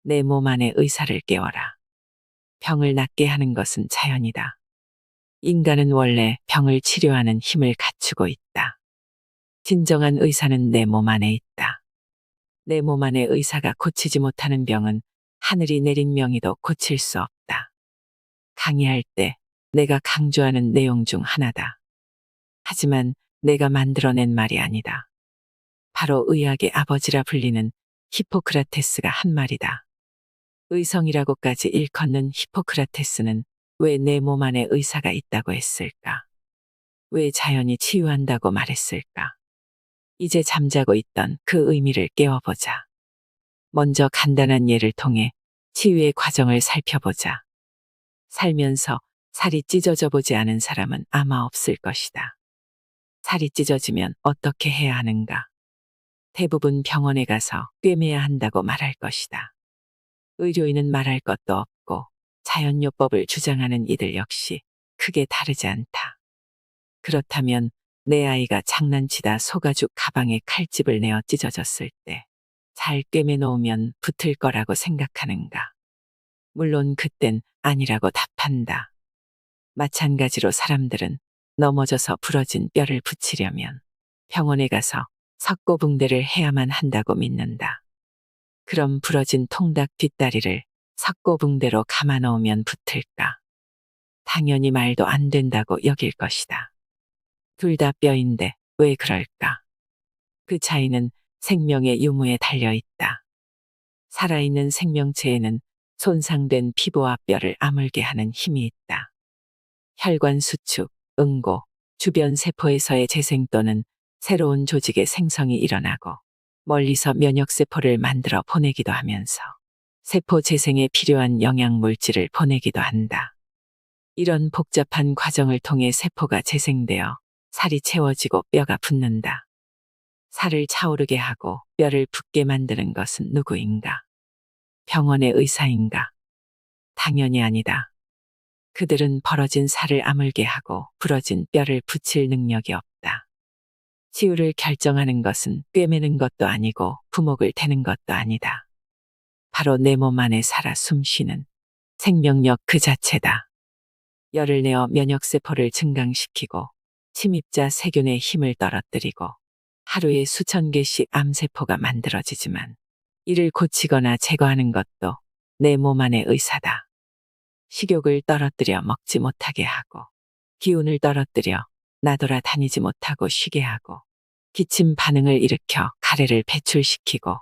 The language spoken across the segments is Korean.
내 몸 안의 의사를 깨워라. 병을 낫게 하는 것은 자연이다. 인간은 원래 병을 치료하는 힘을 갖추고 있다. 진정한 의사는 내 몸 안에 있다. 내 몸 안의 의사가 고치지 못하는 병은 하늘이 내린 명의도 고칠 수 없다. 강의할 때 내가 강조하는 내용 중 하나다. 하지만 내가 만들어낸 말이 아니다. 바로 의학의 아버지라 불리는 히포크라테스가 한 말이다. 의성이라고까지 일컫는 히포크라테스는 왜 내 몸 안에 의사가 있다고 했을까? 왜 자연이 치유한다고 말했을까? 이제 잠자고 있던 그 의미를 깨워보자. 먼저 간단한 예를 통해 치유의 과정을 살펴보자. 살면서 살이 찢어져 보지 않은 사람은 아마 없을 것이다. 살이 찢어지면 어떻게 해야 하는가? 대부분 병원에 가서 꿰매야 한다고 말할 것이다. 의료인은 말할 것도 없고 자연요법을 주장하는 이들 역시 크게 다르지 않다. 그렇다면 내 아이가 장난치다 소가죽 가방에 칼집을 내어 찢어졌을 때 잘 꿰매 놓으면 붙을 거라고 생각하는가? 물론 그땐 아니라고 답한다. 마찬가지로 사람들은 넘어져서 부러진 뼈를 붙이려면 병원에 가서 석고붕대를 해야만 한다고 믿는다. 그럼 부러진 통닭 뒷다리를 석고붕대로 감아 놓으면 붙을까? 당연히 말도 안 된다고 여길 것이다. 둘 다 뼈인데 왜 그럴까? 그 차이는 생명의 유무에 달려 있다. 살아있는 생명체에는 손상된 피부와 뼈를 아물게 하는 힘이 있다. 혈관 수축, 응고, 주변 세포에서의 재생 또는 새로운 조직의 생성이 일어나고 멀리서 면역세포를 만들어 보내기도 하면서 세포 재생에 필요한 영양물질을 보내기도 한다. 이런 복잡한 과정을 통해 세포가 재생되어 살이 채워지고 뼈가 붙는다. 살을 차오르게 하고 뼈를 붙게 만드는 것은 누구인가? 병원의 의사인가? 당연히 아니다. 그들은 벌어진 살을 아물게 하고 부러진 뼈를 붙일 능력이 없다. 치유를 결정하는 것은 꿰매는 것도 아니고 부목을 대는 것도 아니다. 바로 내 몸 안에 살아 숨쉬는 생명력 그 자체다. 열을 내어 면역세포를 증강시키고 침입자 세균의 힘을 떨어뜨리고 하루에 수천 개씩 암세포가 만들어지지만 이를 고치거나 제거하는 것도 내 몸 안의 의사다. 식욕을 떨어뜨려 먹지 못하게 하고 기운을 떨어뜨려 나돌아 다니지 못하고 쉬게 하고 기침 반응을 일으켜 가래를 배출시키고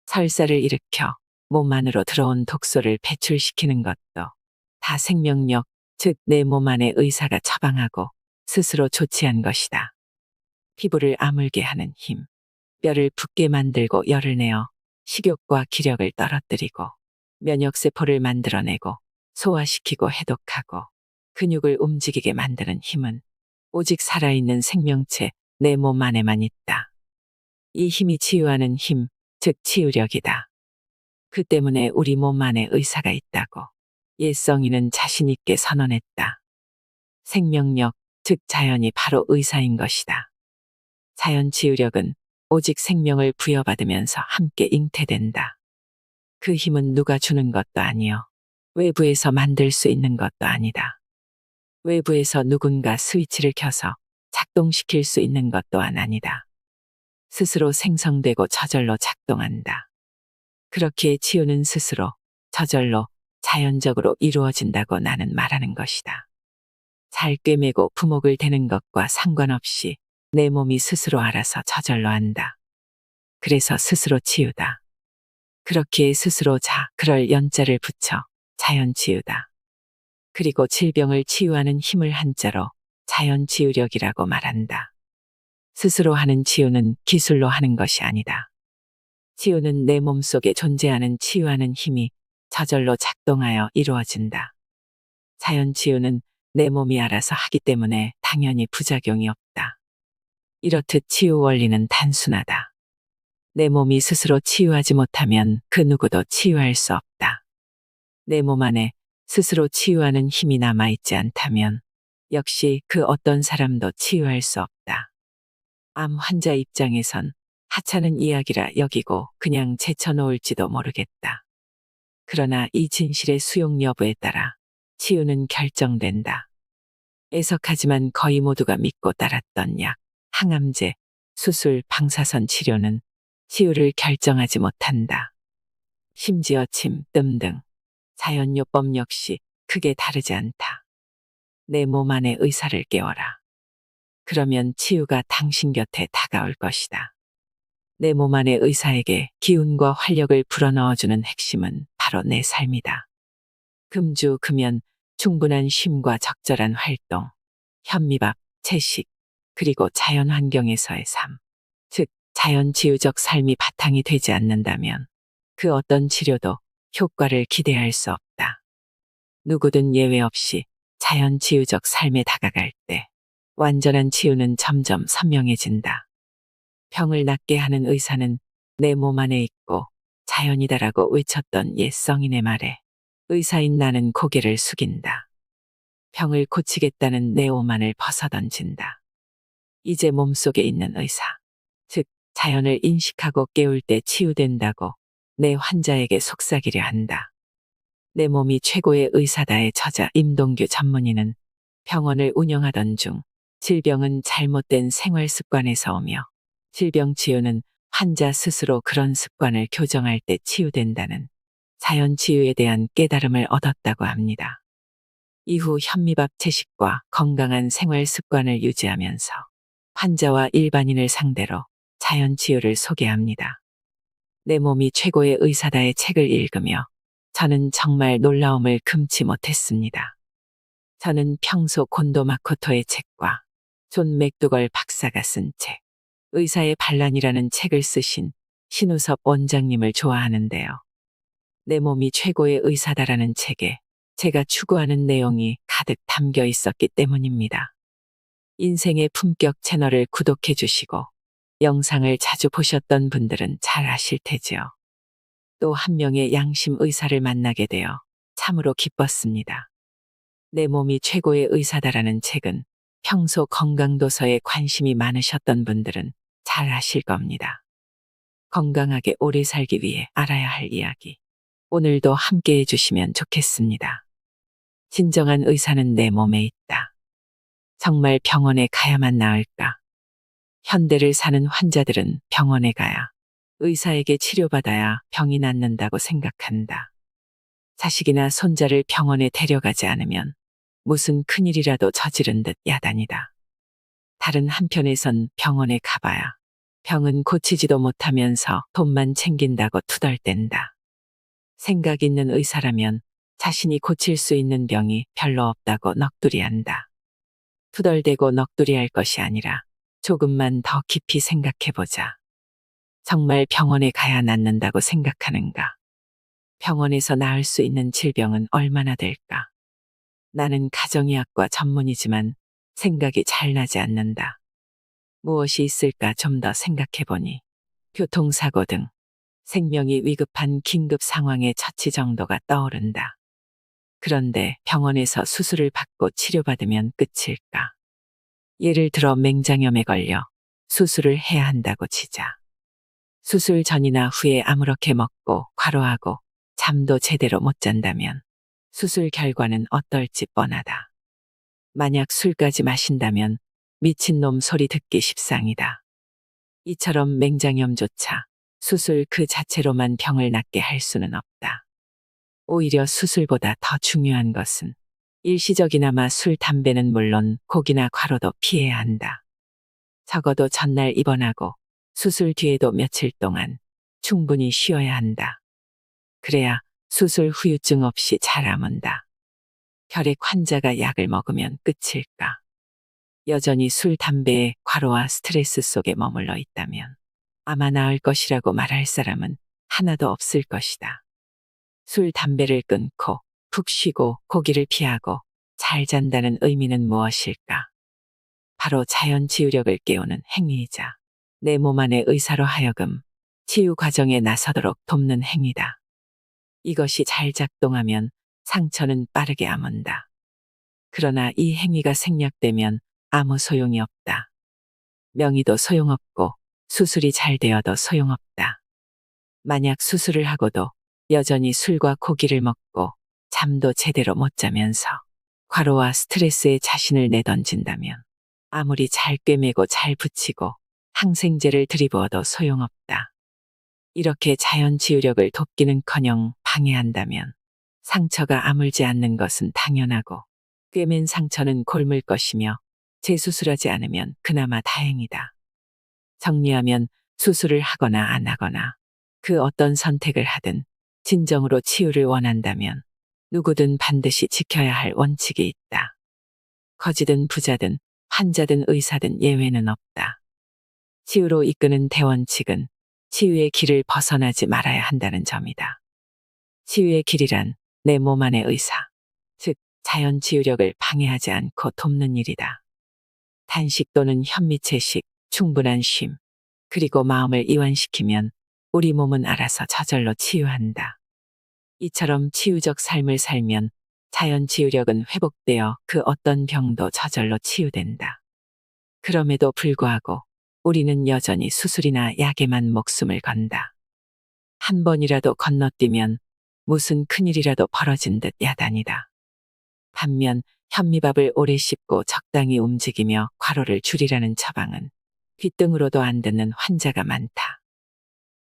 설사를 일으켜 몸 안으로 들어온 독소를 배출시키는 것도 다 생명력, 즉 내 몸 안의 의사가 처방하고 스스로 조치한 것이다. 피부를 아물게 하는 힘, 뼈를 붓게 만들고 열을 내어 식욕과 기력을 떨어뜨리고 면역세포를 만들어내고 소화시키고 해독하고 근육을 움직이게 만드는 힘은 오직 살아있는 생명체 내 몸 안에만 있다. 이 힘이 치유하는 힘, 즉 치유력이다. 그 때문에 우리 몸 안에 의사가 있다고 옛성인은 자신 있게 선언했다. 생명력, 즉 자연이 바로 의사인 것이다. 자연 치유력은 오직 생명을 부여받으면서 함께 잉태된다. 그 힘은 누가 주는 것도 아니요. 외부에서 만들 수 있는 것도 아니다. 외부에서 누군가 스위치를 켜서 작동시킬 수 있는 것 또한 아니다. 스스로 생성되고 저절로 작동한다. 그렇기에 치유는 스스로 저절로 자연적으로 이루어진다고 나는 말하는 것이다. 잘 꿰매고 부목을 대는 것과 상관없이 내 몸이 스스로 알아서 저절로 한다. 그래서 스스로 치유다. 그렇기에 스스로 그럴 연자를 붙여 자연치유다. 그리고 질병을 치유하는 힘을 한자로 자연치유력이라고 말한다. 스스로 하는 치유는 기술로 하는 것이 아니다. 치유는 내 몸속에 존재하는 치유하는 힘이 저절로 작동하여 이루어진다. 자연치유는 내 몸이 알아서 하기 때문에 당연히 부작용이 없다. 이렇듯 치유 원리는 단순하다. 내 몸이 스스로 치유하지 못하면 그 누구도 치유할 수 없다. 내 몸 안에 스스로 치유하는 힘이 남아있지 않다면 역시 그 어떤 사람도 치유할 수 없다. 암 환자 입장에선 하찮은 이야기라 여기고 그냥 제쳐놓을지도 모르겠다. 그러나 이 진실의 수용 여부에 따라 치유는 결정된다. 애석하지만 거의 모두가 믿고 따랐던 약, 항암제, 수술, 방사선 치료는 치유를 결정하지 못한다. 심지어 침, 뜸 등 자연요법 역시 크게 다르지 않다. 내 몸 안의 의사를 깨워라. 그러면 치유가 당신 곁에 다가올 것이다. 내 몸 안의 의사에게 기운과 활력을 불어넣어주는 핵심은 바로 내 삶이다. 금주, 금연, 충분한 쉼과 적절한 활동, 현미밥, 채식, 그리고 자연 환경에서의 삶. 즉, 자연치유적 삶이 바탕이 되지 않는다면 그 어떤 치료도 효과를 기대할 수 없다. 누구든 예외 없이 자연치유적 삶에 다가갈 때 완전한 치유는 점점 선명해진다. 병을 낫게 하는 의사는 내 몸 안에 있고 자연이다라고 외쳤던 옛 성인의 말에 의사인 나는 고개를 숙인다. 병을 고치겠다는 내 오만을 벗어던진다. 이제 몸속에 있는 의사, 즉 자연을 인식하고 깨울 때 치유된다고 내 환자에게 속삭이려 한다. 내 몸이 최고의 의사다의 저자 임동규 전문의는 병원을 운영하던 중 질병은 잘못된 생활 습관에서 오며 질병 치유는 환자 스스로 그런 습관을 교정할 때 치유된다는 자연 치유에 대한 깨달음을 얻었다고 합니다. 이후 현미밥 채식과 건강한 생활 습관을 유지하면서 환자와 일반인을 상대로 자연 치유를 소개합니다. 내 몸이 최고의 의사다의 책을 읽으며 저는 정말 놀라움을 금치 못했습니다. 저는 평소 곤도 마코토의 책과 존 맥두걸 박사가 쓴 책, 의사의 반란이라는 책을 쓰신 신우섭 원장님을 좋아하는데요. 내 몸이 최고의 의사다라는 책에 제가 추구하는 내용이 가득 담겨 있었기 때문입니다. 인생의 품격 채널을 구독해 주시고 영상을 자주 보셨던 분들은 잘 아실 테지요. 또 한 명의 양심 의사를 만나게 되어 참으로 기뻤습니다. 내 몸이 최고의 의사다라는 책은 평소 건강도서에 관심이 많으셨던 분들은 잘 아실 겁니다. 건강하게 오래 살기 위해 알아야 할 이야기. 오늘도 함께 해주시면 좋겠습니다. 진정한 의사는 내 몸에 있다. 정말 병원에 가야만 나을까? 현대를 사는 환자들은 병원에 가야 의사에게 치료받아야 병이 낫는다고 생각한다. 자식이나 손자를 병원에 데려가지 않으면 무슨 큰일이라도 저지른 듯 야단이다. 다른 한편에선 병원에 가봐야 병은 고치지도 못하면서 돈만 챙긴다고 투덜댄다. 생각 있는 의사라면 자신이 고칠 수 있는 병이 별로 없다고 넋두리한다. 투덜대고 넋두리할 것이 아니라 조금만 더 깊이 생각해보자. 정말 병원에 가야 낫는다고 생각하는가? 병원에서 나을 수 있는 질병은 얼마나 될까? 나는 가정의학과 전문이지만 생각이 잘 나지 않는다. 무엇이 있을까 좀 더 생각해보니 교통사고 등 생명이 위급한 긴급 상황의 처치 정도가 떠오른다. 그런데 병원에서 수술을 받고 치료받으면 끝일까? 예를 들어 맹장염에 걸려 수술을 해야 한다고 치자. 수술 전이나 후에 아무렇게 먹고 과로하고 잠도 제대로 못 잔다면 수술 결과는 어떨지 뻔하다. 만약 술까지 마신다면 미친놈 소리 듣기 십상이다. 이처럼 맹장염조차 수술 그 자체로만 병을 낫게 할 수는 없다. 오히려 수술보다 더 중요한 것은 일시적이나마 술, 담배는 물론 고기나 과로도 피해야 한다. 적어도 전날 입원하고 수술 뒤에도 며칠 동안 충분히 쉬어야 한다. 그래야 수술 후유증 없이 잘 아문다. 혈액 환자가 약을 먹으면 끝일까? 여전히 술, 담배의 과로와 스트레스 속에 머물러 있다면 아마 나을 것이라고 말할 사람은 하나도 없을 것이다. 술, 담배를 끊고 푹 쉬고 고기를 피하고 잘 잔다는 의미는 무엇일까? 바로 자연 치유력을 깨우는 행위이자 내 몸 안의 의사로 하여금 치유 과정에 나서도록 돕는 행위다. 이것이 잘 작동하면 상처는 빠르게 아문다. 그러나 이 행위가 생략되면 아무 소용이 없다. 명의도 소용없고 수술이 잘 되어도 소용없다. 만약 수술을 하고도 여전히 술과 고기를 먹고 잠도 제대로 못 자면서 과로와 스트레스에 자신을 내던진다면 아무리 잘 꿰매고 잘 붙이고 항생제를 들이부어도 소용없다. 이렇게 자연 치유력을 돕기는커녕 방해한다면 상처가 아물지 않는 것은 당연하고 꿰맨 상처는 곪을 것이며 재수술하지 않으면 그나마 다행이다. 정리하면 수술을 하거나 안 하거나 그 어떤 선택을 하든 진정으로 치유를 원한다면 누구든 반드시 지켜야 할 원칙이 있다. 거지든 부자든 환자든 의사든 예외는 없다. 치유로 이끄는 대원칙은 치유의 길을 벗어나지 말아야 한다는 점이다. 치유의 길이란 내 몸 안의 의사, 즉 자연 치유력을 방해하지 않고 돕는 일이다. 단식 또는 현미채식, 충분한 쉼, 그리고 마음을 이완시키면 우리 몸은 알아서 저절로 치유한다. 이처럼 치유적 삶을 살면 자연 치유력은 회복되어 그 어떤 병도 저절로 치유된다. 그럼에도 불구하고 우리는 여전히 수술이나 약에만 목숨을 건다. 한 번이라도 건너뛰면 무슨 큰일이라도 벌어진 듯 야단이다. 반면 현미밥을 오래 씹고 적당히 움직이며 과로를 줄이라는 처방은 귓등으로도 안 듣는 환자가 많다.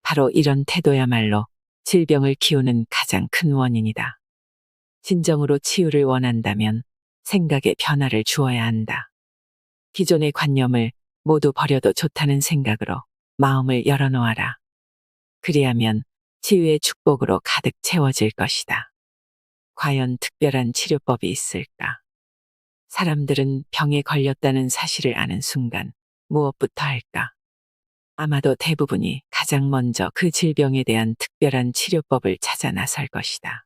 바로 이런 태도야말로 질병을 키우는 가장 큰 원인이다. 진정으로 치유를 원한다면 생각에 변화를 주어야 한다. 기존의 관념을 모두 버려도 좋다는 생각으로 마음을 열어놓아라. 그리하면 치유의 축복으로 가득 채워질 것이다. 과연 특별한 치료법이 있을까? 사람들은 병에 걸렸다는 사실을 아는 순간 무엇부터 할까? 아마도 대부분이 가장 먼저 그 질병에 대한 특별한 치료법을 찾아 나설 것이다.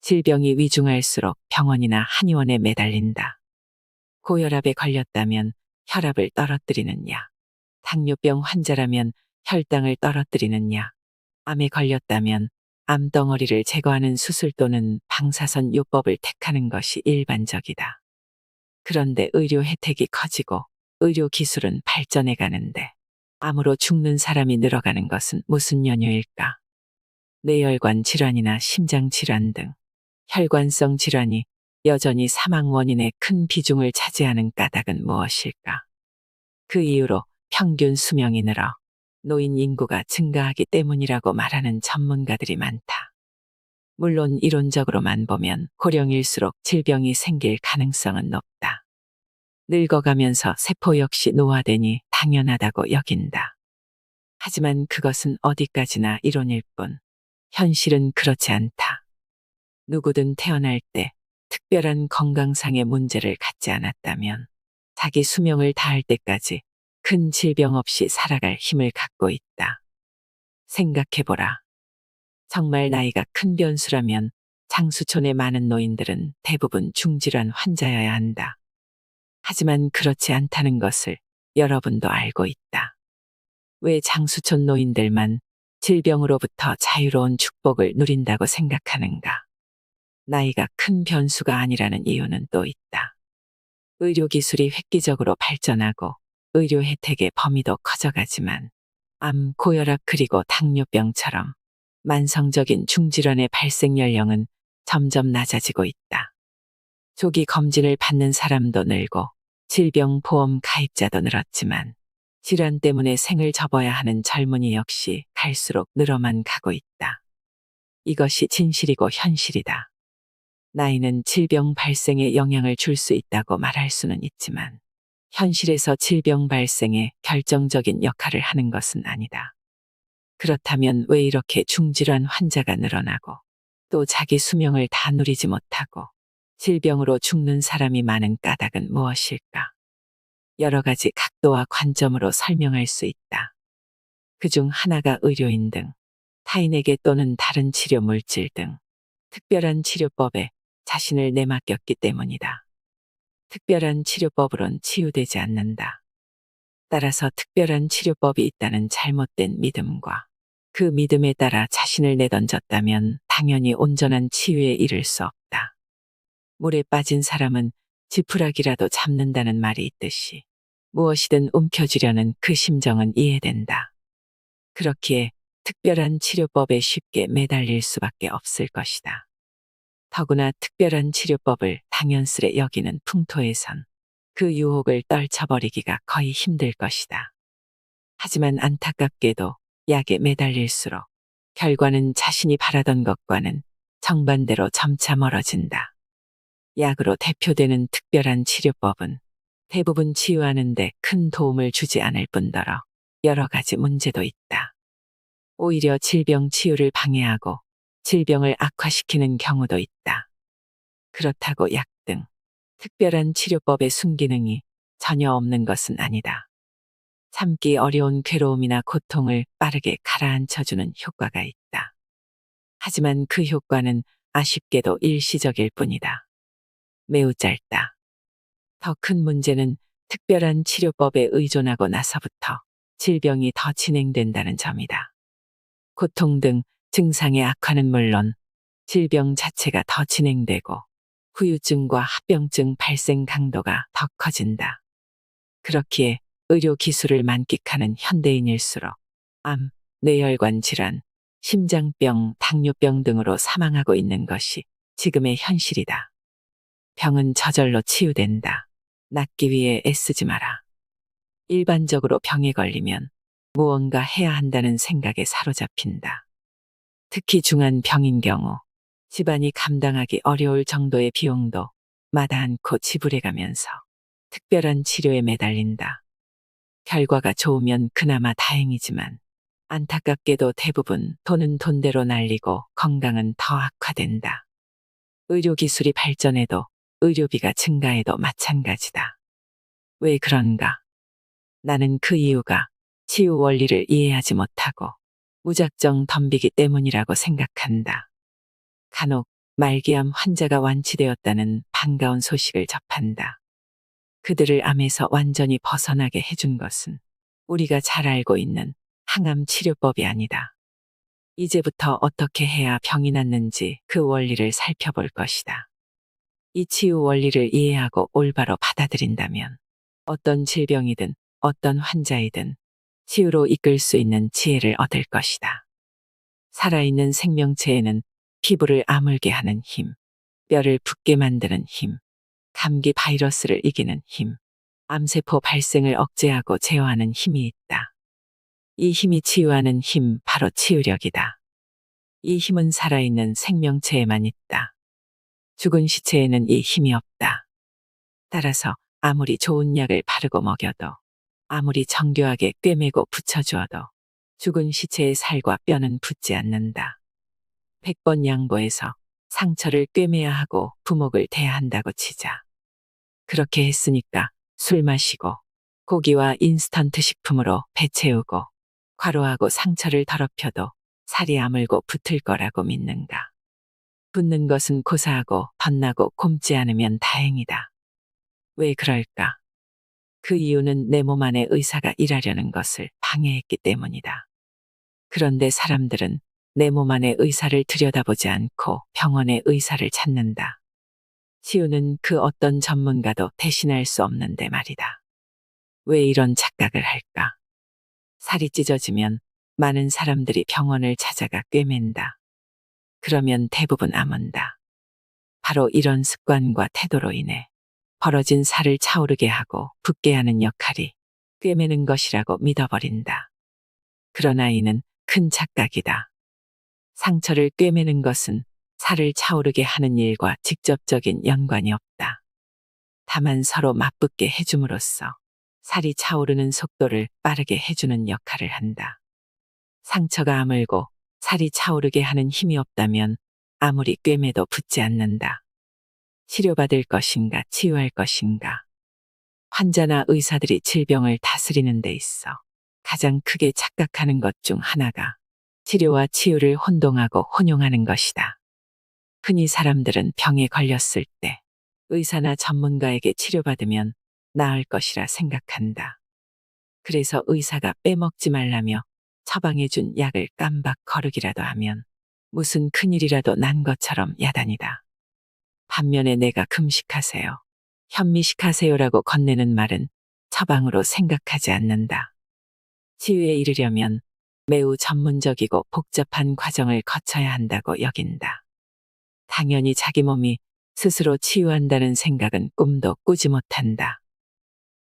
질병이 위중할수록 병원이나 한의원에 매달린다. 고혈압에 걸렸다면 혈압을 떨어뜨리는 약, 당뇨병 환자라면 혈당을 떨어뜨리는 약, 암에 걸렸다면 암덩어리를 제거하는 수술 또는 방사선 요법을 택하는 것이 일반적이다. 그런데 의료 혜택이 커지고 의료 기술은 발전해 가는데 암으로 죽는 사람이 늘어가는 것은 무슨 연유일까? 뇌혈관 질환이나 심장 질환 등 혈관성 질환이 여전히 사망 원인의 큰 비중을 차지하는 까닭은 무엇일까? 그 이유로 평균 수명이 늘어 노인 인구가 증가하기 때문이라고 말하는 전문가들이 많다. 물론 이론적으로만 보면 고령일수록 질병이 생길 가능성은 높다. 늙어가면서 세포 역시 노화되니 당연하다고 여긴다. 하지만 그것은 어디까지나 이론일 뿐, 현실은 그렇지 않다. 누구든 태어날 때 특별한 건강상의 문제를 갖지 않았다면 자기 수명을 다할 때까지 큰 질병 없이 살아갈 힘을 갖고 있다. 생각해보라. 정말 나이가 큰 변수라면 장수촌의 많은 노인들은 대부분 중질환 환자여야 한다. 하지만 그렇지 않다는 것을 여러분도 알고 있다. 왜 장수촌 노인들만 질병으로부터 자유로운 축복을 누린다고 생각하는가? 나이가 큰 변수가 아니라는 이유는 또 있다. 의료기술이 획기적으로 발전하고 의료 혜택의 범위도 커져가지만 암, 고혈압 그리고 당뇨병처럼 만성적인 중질환의 발생 연령은 점점 낮아지고 있다. 조기 검진을 받는 사람도 늘고 질병보험 가입자도 늘었지만 질환 때문에 생을 접어야 하는 젊은이 역시 갈수록 늘어만 가고 있다. 이것이 진실이고 현실이다. 나이는 질병 발생에 영향을 줄 수 있다고 말할 수는 있지만 현실에서 질병 발생에 결정적인 역할을 하는 것은 아니다. 그렇다면 왜 이렇게 중질환 환자가 늘어나고 또 자기 수명을 다 누리지 못하고 질병으로 죽는 사람이 많은 까닭은 무엇일까? 여러 가지 각도와 관점으로 설명할 수 있다. 그중 하나가 의료인 등 타인에게 또는 다른 치료 물질 등 특별한 치료법에 자신을 내맡겼기 때문이다. 특별한 치료법으론 치유되지 않는다. 따라서 특별한 치료법이 있다는 잘못된 믿음과 그 믿음에 따라 자신을 내던졌다면 당연히 온전한 치유에 이를 수 없다. 물에 빠진 사람은 지푸라기라도 잡는다는 말이 있듯이 무엇이든 움켜쥐려는 그 심정은 이해된다. 그렇기에 특별한 치료법에 쉽게 매달릴 수밖에 없을 것이다. 더구나 특별한 치료법을 당연스레 여기는 풍토에선 그 유혹을 떨쳐버리기가 거의 힘들 것이다. 하지만 안타깝게도 약에 매달릴수록 결과는 자신이 바라던 것과는 정반대로 점차 멀어진다. 약으로 대표되는 특별한 치료법은 대부분 치유하는 데 큰 도움을 주지 않을 뿐더러 여러 가지 문제도 있다. 오히려 질병 치유를 방해하고 질병을 악화시키는 경우도 있다. 그렇다고 약 등 특별한 치료법의 순기능이 전혀 없는 것은 아니다. 참기 어려운 괴로움이나 고통을 빠르게 가라앉혀주는 효과가 있다. 하지만 그 효과는 아쉽게도 일시적일 뿐이다. 매우 짧다. 더 큰 문제는 특별한 치료법에 의존하고 나서부터 질병이 더 진행된다는 점이다. 고통 등 증상의 악화는 물론 질병 자체가 더 진행되고 후유증과 합병증 발생 강도가 더 커진다. 그렇기에 의료 기술을 만끽하는 현대인일수록 암, 뇌혈관 질환, 심장병, 당뇨병 등으로 사망하고 있는 것이 지금의 현실이다. 병은 저절로 치유된다. 낫기 위해 애쓰지 마라. 일반적으로 병에 걸리면 무언가 해야 한다는 생각에 사로잡힌다. 특히 중한 병인 경우 집안이 감당하기 어려울 정도의 비용도 마다 않고 지불해가면서 특별한 치료에 매달린다. 결과가 좋으면 그나마 다행이지만 안타깝게도 대부분 돈은 돈대로 날리고 건강은 더 악화된다. 의료기술이 발전해도 의료비가 증가해도 마찬가지다. 왜 그런가? 나는 그 이유가 치유 원리를 이해하지 못하고 무작정 덤비기 때문이라고 생각한다. 간혹 말기암 환자가 완치되었다는 반가운 소식을 접한다. 그들을 암에서 완전히 벗어나게 해준 것은 우리가 잘 알고 있는 항암 치료법이 아니다. 이제부터 어떻게 해야 병이 낫는지 그 원리를 살펴볼 것이다. 이 치유 원리를 이해하고 올바로 받아들인다면 어떤 질병이든 어떤 환자이든 치유로 이끌 수 있는 지혜를 얻을 것이다. 살아있는 생명체에는 피부를 아물게 하는 힘, 뼈를 붓게 만드는 힘, 감기 바이러스를 이기는 힘, 암세포 발생을 억제하고 제어하는 힘이 있다. 이 힘이 치유하는 힘, 바로 치유력이다. 이 힘은 살아있는 생명체에만 있다. 죽은 시체에는 이 힘이 없다. 따라서 아무리 좋은 약을 바르고 먹여도, 아무리 정교하게 꿰매고 붙여주어도 죽은 시체의 살과 뼈는 붙지 않는다. 100번 양보해서 상처를 꿰매야 하고 부목을 대야 한다고 치자. 그렇게 했으니까 술 마시고 고기와 인스턴트 식품으로 배 채우고 과로하고 상처를 더럽혀도 살이 아물고 붙을 거라고 믿는가. 붙는 것은 고사하고 덧나고 곪지 않으면 다행이다. 왜 그럴까? 그 이유는 내 몸 안에 의사가 일하려는 것을 방해했기 때문이다. 그런데 사람들은 내 몸 안에 의사를 들여다보지 않고 병원의 의사를 찾는다. 치유는 그 어떤 전문가도 대신할 수 없는데 말이다. 왜 이런 착각을 할까? 살이 찢어지면 많은 사람들이 병원을 찾아가 꿰맨다. 그러면 대부분 아문다. 바로 이런 습관과 태도로 인해 벌어진 살을 차오르게 하고 붓게 하는 역할이 꿰매는 것이라고 믿어버린다. 그러나 이는 큰 착각이다. 상처를 꿰매는 것은 살을 차오르게 하는 일과 직접적인 연관이 없다. 다만 서로 맞붙게 해줌으로써 살이 차오르는 속도를 빠르게 해주는 역할을 한다. 상처가 아물고 살이 차오르게 하는 힘이 없다면 아무리 꿰매도 붙지 않는다. 치료받을 것인가 치유할 것인가. 환자나 의사들이 질병을 다스리는 데 있어 가장 크게 착각하는 것 중 하나가 치료와 치유를 혼동하고 혼용하는 것이다. 흔히 사람들은 병에 걸렸을 때 의사나 전문가에게 치료받으면 나을 것이라 생각한다. 그래서 의사가 빼먹지 말라며 처방해준 약을 깜박 거르기라도 하면 무슨 큰일이라도 난 것처럼 야단이다. 반면에 내가 금식하세요, 현미식하세요라고 건네는 말은 처방으로 생각하지 않는다. 치유에 이르려면 매우 전문적이고 복잡한 과정을 거쳐야 한다고 여긴다. 당연히 자기 몸이 스스로 치유한다는 생각은 꿈도 꾸지 못한다.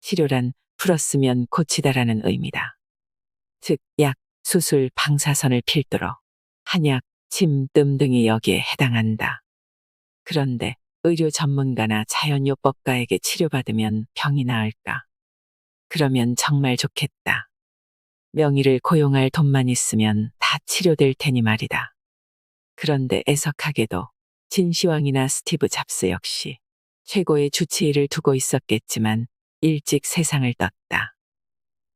치료란 풀었으면 고치다라는 의미다. 즉, 약, 수술, 방사선을 필두로 한약, 침, 뜸 등이 여기에 해당한다. 그런데 의료 전문가나 자연요법가에게 치료받으면 병이 나을까? 그러면 정말 좋겠다. 명의를 고용할 돈만 있으면 다 치료될 테니 말이다. 그런데 애석하게도 진시황이나 스티브 잡스 역시 최고의 주치의를 두고 있었겠지만 일찍 세상을 떴다.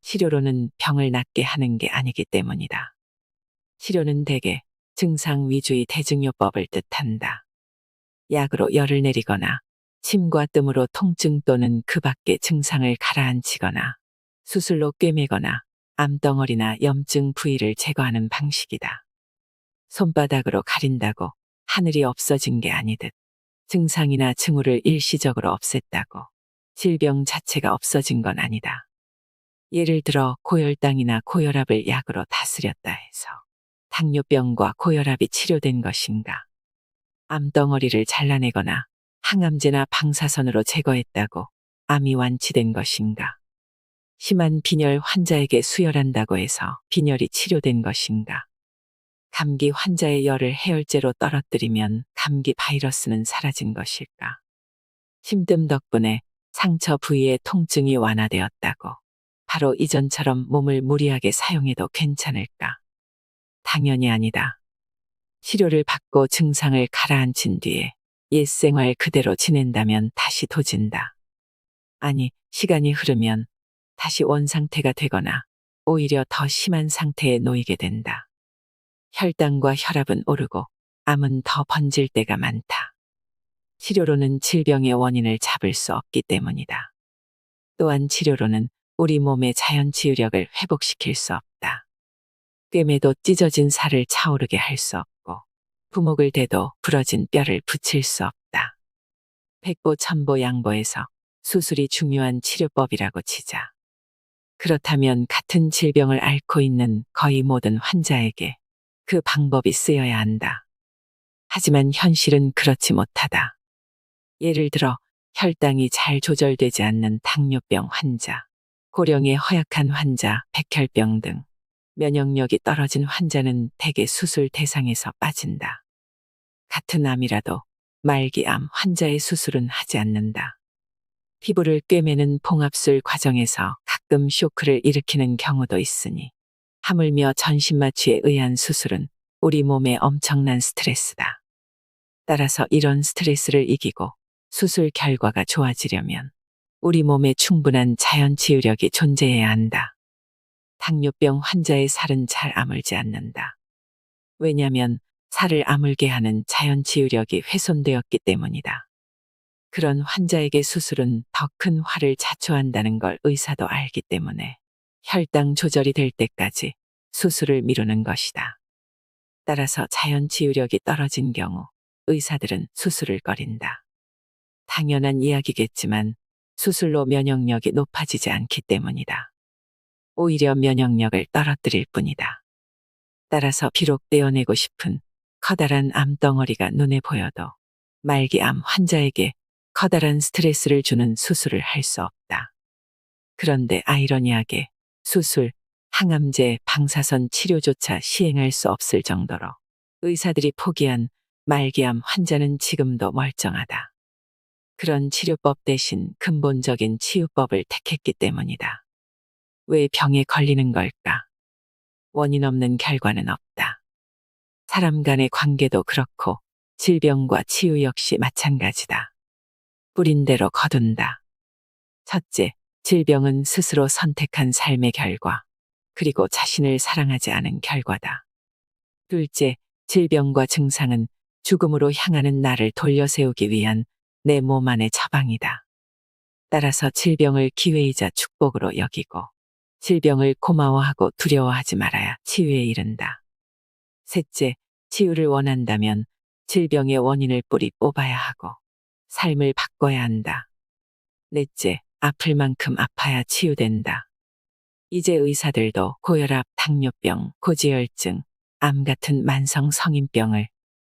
치료로는 병을 낫게 하는 게 아니기 때문이다. 치료는 대개 증상 위주의 대증요법을 뜻한다. 약으로 열을 내리거나 침과 뜸으로 통증 또는 그 밖의 증상을 가라앉히거나 수술로 꿰매거나 암덩어리나 염증 부위를 제거하는 방식이다. 손바닥으로 가린다고 하늘이 없어진 게 아니듯 증상이나 징후를 일시적으로 없앴다고 질병 자체가 없어진 건 아니다. 예를 들어 고혈당이나 고혈압을 약으로 다스렸다 해서 당뇨병과 고혈압이 치료된 것인가? 암덩어리를 잘라내거나 항암제나 방사선으로 제거했다고 암이 완치된 것인가? 심한 빈혈 환자에게 수혈한다고 해서 빈혈이 치료된 것인가? 감기 환자의 열을 해열제로 떨어뜨리면 감기 바이러스는 사라진 것일까? 침뜸 덕분에 상처 부위의 통증이 완화되었다고 바로 이전처럼 몸을 무리하게 사용해도 괜찮을까? 당연히 아니다. 치료를 받고 증상을 가라앉힌 뒤에 옛 생활 그대로 지낸다면 다시 도진다. 아니, 시간이 흐르면 다시 원상태가 되거나 오히려 더 심한 상태에 놓이게 된다. 혈당과 혈압은 오르고 암은 더 번질 때가 많다. 치료로는 질병의 원인을 잡을 수 없기 때문이다. 또한 치료로는 우리 몸의 자연 치유력을 회복시킬 수 없다. 꿰매도 찢어진 살을 차오르게 할 수 없고 부목을 대도 부러진 뼈를 붙일 수 없다. 백보 천보 양보에서 수술이 중요한 치료법이라고 치자. 그렇다면 같은 질병을 앓고 있는 거의 모든 환자에게 그 방법이 쓰여야 한다. 하지만 현실은 그렇지 못하다. 예를 들어 혈당이 잘 조절되지 않는 당뇨병 환자, 고령의 허약한 환자, 백혈병 등 면역력이 떨어진 환자는 대개 수술 대상에서 빠진다. 같은 암이라도 말기암 환자의 수술은 하지 않는다. 피부를 꿰매는 봉합술 과정에서 가끔 쇼크를 일으키는 경우도 있으니 하물며 전신마취에 의한 수술은 우리 몸에 엄청난 스트레스다. 따라서 이런 스트레스를 이기고 수술 결과가 좋아지려면 우리 몸에 충분한 자연 치유력이 존재해야 한다. 당뇨병 환자의 살은 잘 아물지 않는다. 왜냐하면 살을 아물게 하는 자연 치유력이 훼손되었기 때문이다. 그런 환자에게 수술은 더 큰 화를 자초한다는 걸 의사도 알기 때문에 혈당 조절이 될 때까지 수술을 미루는 것이다. 따라서 자연 치유력이 떨어진 경우 의사들은 수술을 꺼린다. 당연한 이야기겠지만 수술로 면역력이 높아지지 않기 때문이다. 오히려 면역력을 떨어뜨릴 뿐이다. 따라서 비록 떼어내고 싶은 커다란 암덩어리가 눈에 보여도 말기암 환자에게 커다란 스트레스를 주는 수술을 할 수 없다. 그런데 아이러니하게 수술, 항암제, 방사선 치료조차 시행할 수 없을 정도로 의사들이 포기한 말기암 환자는 지금도 멀쩡하다. 그런 치료법 대신 근본적인 치유법을 택했기 때문이다. 왜 병에 걸리는 걸까? 원인 없는 결과는 없다. 사람 간의 관계도 그렇고 질병과 치유 역시 마찬가지다. 뿌린 대로 거둔다. 첫째, 질병은 스스로 선택한 삶의 결과, 그리고 자신을 사랑하지 않은 결과다. 둘째, 질병과 증상은 죽음으로 향하는 나를 돌려세우기 위한 내 몸 안의 처방이다. 따라서 질병을 기회이자 축복으로 여기고 질병을 고마워하고 두려워하지 말아야 치유에 이른다. 셋째, 치유를 원한다면 질병의 원인을 뿌리 뽑아야 하고 삶을 바꿔야 한다. 넷째, 아플 만큼 아파야 치유된다. 이제 의사들도 고혈압, 당뇨병, 고지혈증, 암 같은 만성 성인병을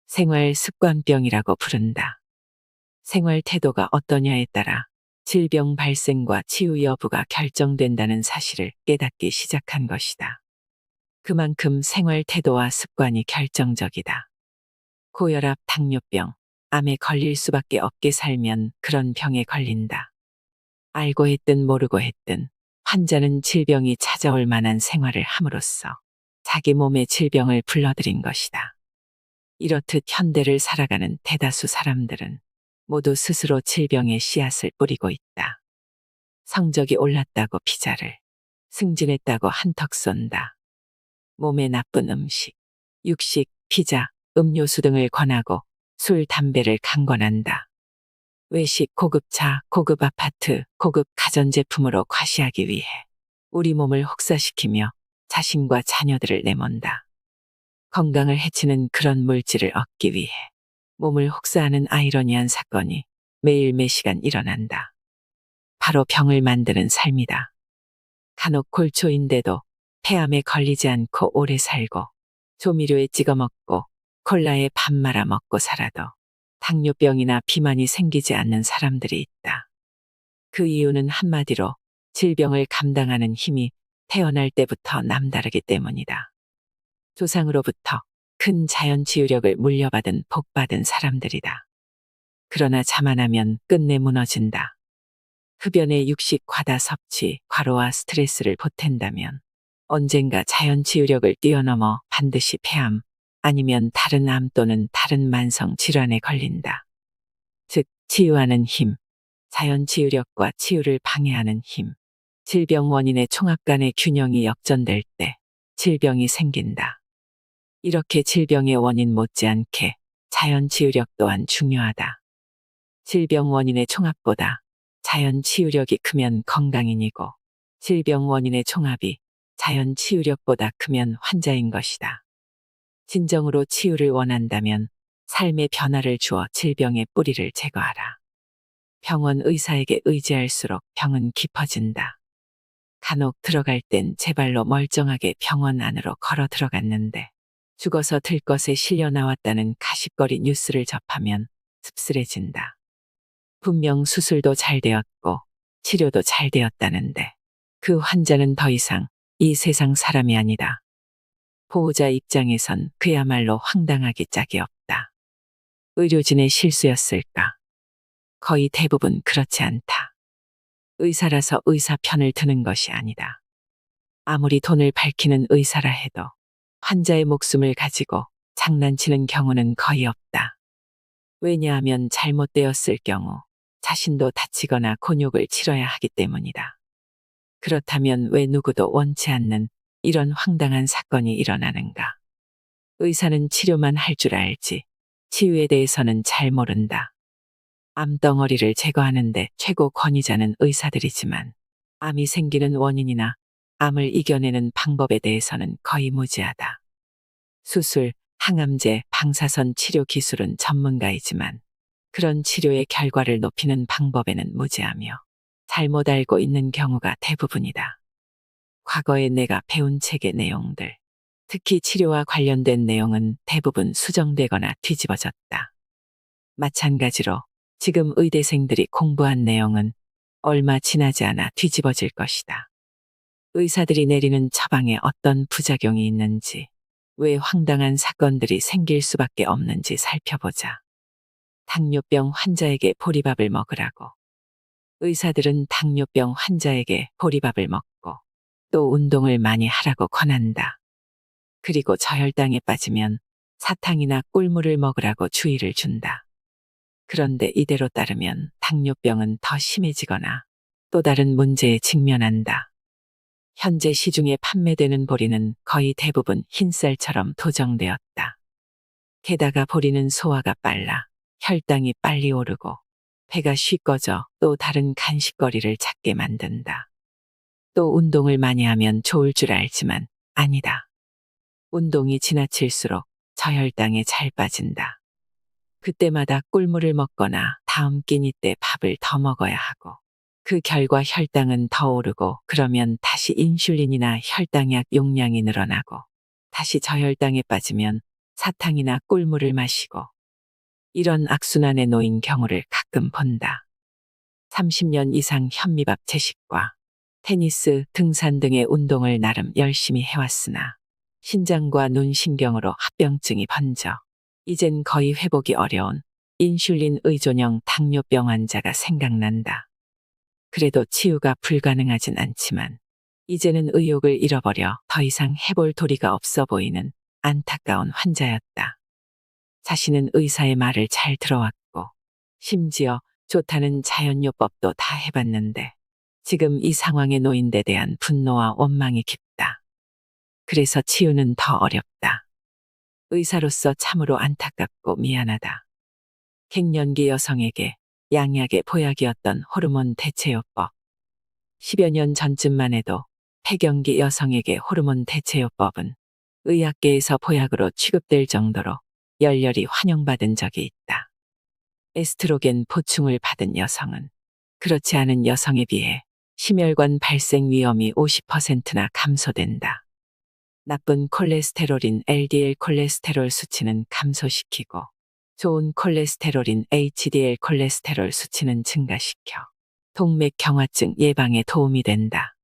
생활 습관병이라고 부른다. 생활 태도가 어떠냐에 따라 질병 발생과 치유 여부가 결정된다는 사실을 깨닫기 시작한 것이다. 그만큼 생활 태도와 습관이 결정적이다. 고혈압, 당뇨병, 암에 걸릴 수밖에 없게 살면 그런 병에 걸린다. 알고 했든 모르고 했든 환자는 질병이 찾아올 만한 생활을 함으로써 자기 몸에 질병을 불러들인 것이다. 이렇듯 현대를 살아가는 대다수 사람들은 모두 스스로 질병의 씨앗을 뿌리고 있다. 성적이 올랐다고 피자를, 승진했다고 한턱 쏜다. 몸에 나쁜 음식, 육식, 피자, 음료수 등을 권하고 술, 담배를 강권한다. 외식, 고급 차, 고급 아파트, 고급 가전제품으로 과시하기 위해 우리 몸을 혹사시키며 자신과 자녀들을 내몬다. 건강을 해치는 그런 물질을 얻기 위해 몸을 혹사하는 아이러니한 사건이 매일 매시간 일어난다. 바로 병을 만드는 삶이다. 간혹 골초인데도 폐암에 걸리지 않고 오래 살고 조미료에 찍어 먹고 콜라에 밥 말아 먹고 살아도 당뇨병이나 비만이 생기지 않는 사람들이 있다. 그 이유는 한마디로 질병을 감당하는 힘이 태어날 때부터 남다르기 때문이다. 조상으로부터 큰 자연 치유력을 물려받은 복받은 사람들이다. 그러나 자만하면 끝내 무너진다. 흡연의 육식 과다 섭취, 과로와 스트레스를 보탠다면 언젠가 자연 치유력을 뛰어넘어 반드시 폐암 아니면 다른 암 또는 다른 만성 질환에 걸린다. 즉, 치유하는 힘, 자연 치유력과 치유를 방해하는 힘, 질병 원인의 총합 간의 균형이 역전될 때 질병이 생긴다. 이렇게 질병의 원인 못지않게 자연 치유력 또한 중요하다. 질병 원인의 총합보다 자연 치유력이 크면 건강인이고 질병 원인의 총합이 자연 치유력보다 크면 환자인 것이다. 진정으로 치유를 원한다면 삶의 변화를 주어 질병의 뿌리를 제거하라. 병원 의사에게 의지할수록 병은 깊어진다. 간혹 들어갈 땐 제 발로 멀쩡하게 병원 안으로 걸어 들어갔는데 죽어서 들것에 실려 나왔다는 가십거리 뉴스를 접하면 씁쓸해진다. 분명 수술도 잘 되었고 치료도 잘 되었다는데 그 환자는 더 이상 이 세상 사람이 아니다. 보호자 입장에선 그야말로 황당하기 짝이 없다. 의료진의 실수였을까? 거의 대부분 그렇지 않다. 의사라서 의사 편을 드는 것이 아니다. 아무리 돈을 밝히는 의사라 해도 환자의 목숨을 가지고 장난치는 경우는 거의 없다. 왜냐하면 잘못되었을 경우 자신도 다치거나 곤욕을 치러야 하기 때문이다. 그렇다면 왜 누구도 원치 않는 이런 황당한 사건이 일어나는가? 의사는 치료만 할 줄 알지 치유에 대해서는 잘 모른다. 암덩어리를 제거하는데 최고 권위자는 의사들이지만 암이 생기는 원인이나 암을 이겨내는 방법에 대해서는 거의 무지하다. 수술, 항암제, 방사선 치료 기술은 전문가이지만 그런 치료의 결과를 높이는 방법에는 무지하며 잘못 알고 있는 경우가 대부분이다. 과거에 내가 배운 책의 내용들, 특히 치료와 관련된 내용은 대부분 수정되거나 뒤집어졌다. 마찬가지로 지금 의대생들이 공부한 내용은 얼마 지나지 않아 뒤집어질 것이다. 의사들이 내리는 처방에 어떤 부작용이 있는지, 왜 황당한 사건들이 생길 수밖에 없는지 살펴보자. 당뇨병 환자에게 보리밥을 먹으라고. 의사들은 당뇨병 환자에게 보리밥을 먹고 또 운동을 많이 하라고 권한다. 그리고 저혈당에 빠지면 사탕이나 꿀물을 먹으라고 주의를 준다. 그런데 이대로 따르면 당뇨병은 더 심해지거나 또 다른 문제에 직면한다. 현재 시중에 판매되는 보리는 거의 대부분 흰쌀처럼 도정되었다. 게다가 보리는 소화가 빨라 혈당이 빨리 오르고 배가 쉬 꺼져 또 다른 간식거리를 찾게 만든다. 또 운동을 많이 하면 좋을 줄 알지만 아니다. 운동이 지나칠수록 저혈당에 잘 빠진다. 그때마다 꿀물을 먹거나 다음 끼니 때 밥을 더 먹어야 하고 그 결과 혈당은 더 오르고 그러면 다시 인슐린이나 혈당약 용량이 늘어나고 다시 저혈당에 빠지면 사탕이나 꿀물을 마시고 이런 악순환에 놓인 경우를 가끔 본다. 30년 이상 현미밥 채식과 테니스, 등산 등의 운동을 나름 열심히 해왔으나 신장과 눈 신경으로 합병증이 번져 이젠 거의 회복이 어려운 인슐린 의존형 당뇨병 환자가 생각난다. 그래도 치유가 불가능하진 않지만 이제는 의욕을 잃어버려 더 이상 해볼 도리가 없어 보이는 안타까운 환자였다. 자신은 의사의 말을 잘 들어왔고 심지어 좋다는 자연요법도 다 해봤는데 지금 이 상황에 놓인 데 대한 분노와 원망이 깊다. 그래서 치유는 더 어렵다. 의사로서 참으로 안타깝고 미안하다. 갱년기 여성에게 양약의 보약이었던 호르몬 대체요법. 10여 년 전쯤만 해도 폐경기 여성에게 호르몬 대체요법은 의학계에서 보약으로 취급될 정도로 열렬히 환영받은 적이 있다. 에스트로겐 보충을 받은 여성은 그렇지 않은 여성에 비해 심혈관 발생 위험이 50%나 감소된다. 나쁜 콜레스테롤인 LDL 콜레스테롤 수치는 감소시키고 좋은 콜레스테롤인 HDL 콜레스테롤 수치는 증가시켜 동맥경화증 예방에 도움이 된다.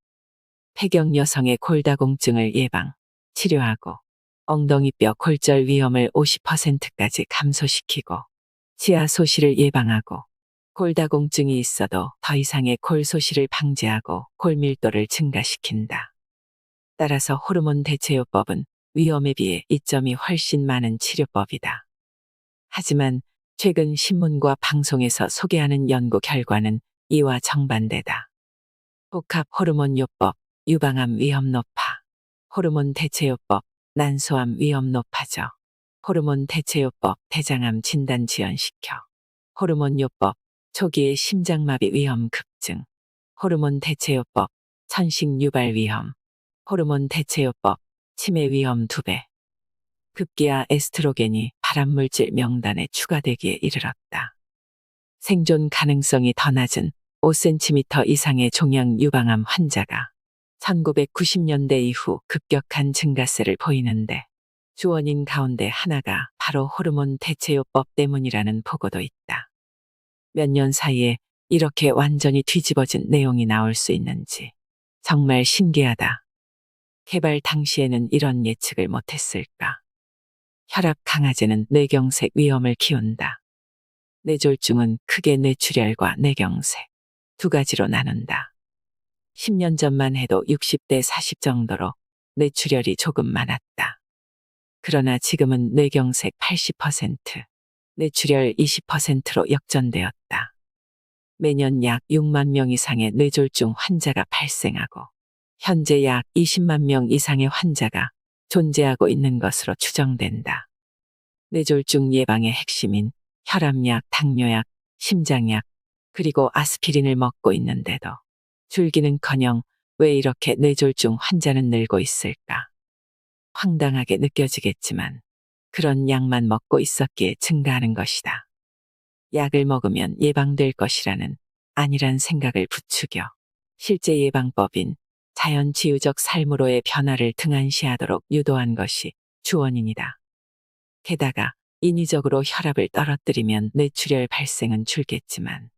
폐경 여성의 골다공증을 예방, 치료하고 엉덩이뼈 골절 위험을 50%까지 감소시키고 치아 소실을 예방하고 골다공증이 있어도 더 이상의 골 소실을 방지하고 골밀도를 증가시킨다. 따라서 호르몬 대체요법은 위험에 비해 이점이 훨씬 많은 치료법이다. 하지만 최근 신문과 방송에서 소개하는 연구 결과는 이와 정반대다. 복합 호르몬요법, 유방암 위험 높아. 호르몬 대체요법, 난소암 위험 높아져. 호르몬 대체요법, 대장암 진단 지연시켜. 호르몬요법, 초기의 심장마비 위험 급증. 호르몬 대체요법, 천식 유발 위험. 호르몬 대체요법, 치매 위험 2배. 급기야 에스트로겐이 발암물질 명단에 추가되기에 이르렀다. 생존 가능성이 더 낮은 5cm 이상의 종양 유방암 환자가 1990년대 이후 급격한 증가세를 보이는데 주 원인 가운데 하나가 바로 호르몬 대체요법 때문이라는 보고도 있다. 몇 년 사이에 이렇게 완전히 뒤집어진 내용이 나올 수 있는지 정말 신기하다. 개발 당시에는 이런 예측을 못했을까. 혈압 강화제는 뇌경색 위험을 키운다. 뇌졸중은 크게 뇌출혈과 뇌경색 두 가지로 나눈다. 10년 전만 해도 60대 40 정도로 뇌출혈이 조금 많았다. 그러나 지금은 뇌경색 80%, 뇌출혈 20%로 역전되었다. 매년 약 6만 명 이상의 뇌졸중 환자가 발생하고 현재 약 20만 명 이상의 환자가 존재하고 있는 것으로 추정된다. 뇌졸중 예방의 핵심인 혈압약, 당뇨약, 심장약, 그리고 아스피린을 먹고 있는데도 줄기는커녕 왜 이렇게 뇌졸중 환자는 늘고 있을까? 황당하게 느껴지겠지만 그런 약만 먹고 있었기에 증가하는 것이다. 약을 먹으면 예방될 것이라는 아니란 생각을 부추겨 실제 예방법인 자연치유적 삶으로의 변화를 등한시하도록 유도한 것이 주원인이다. 게다가 인위적으로 혈압을 떨어뜨리면 뇌출혈 발생은 줄겠지만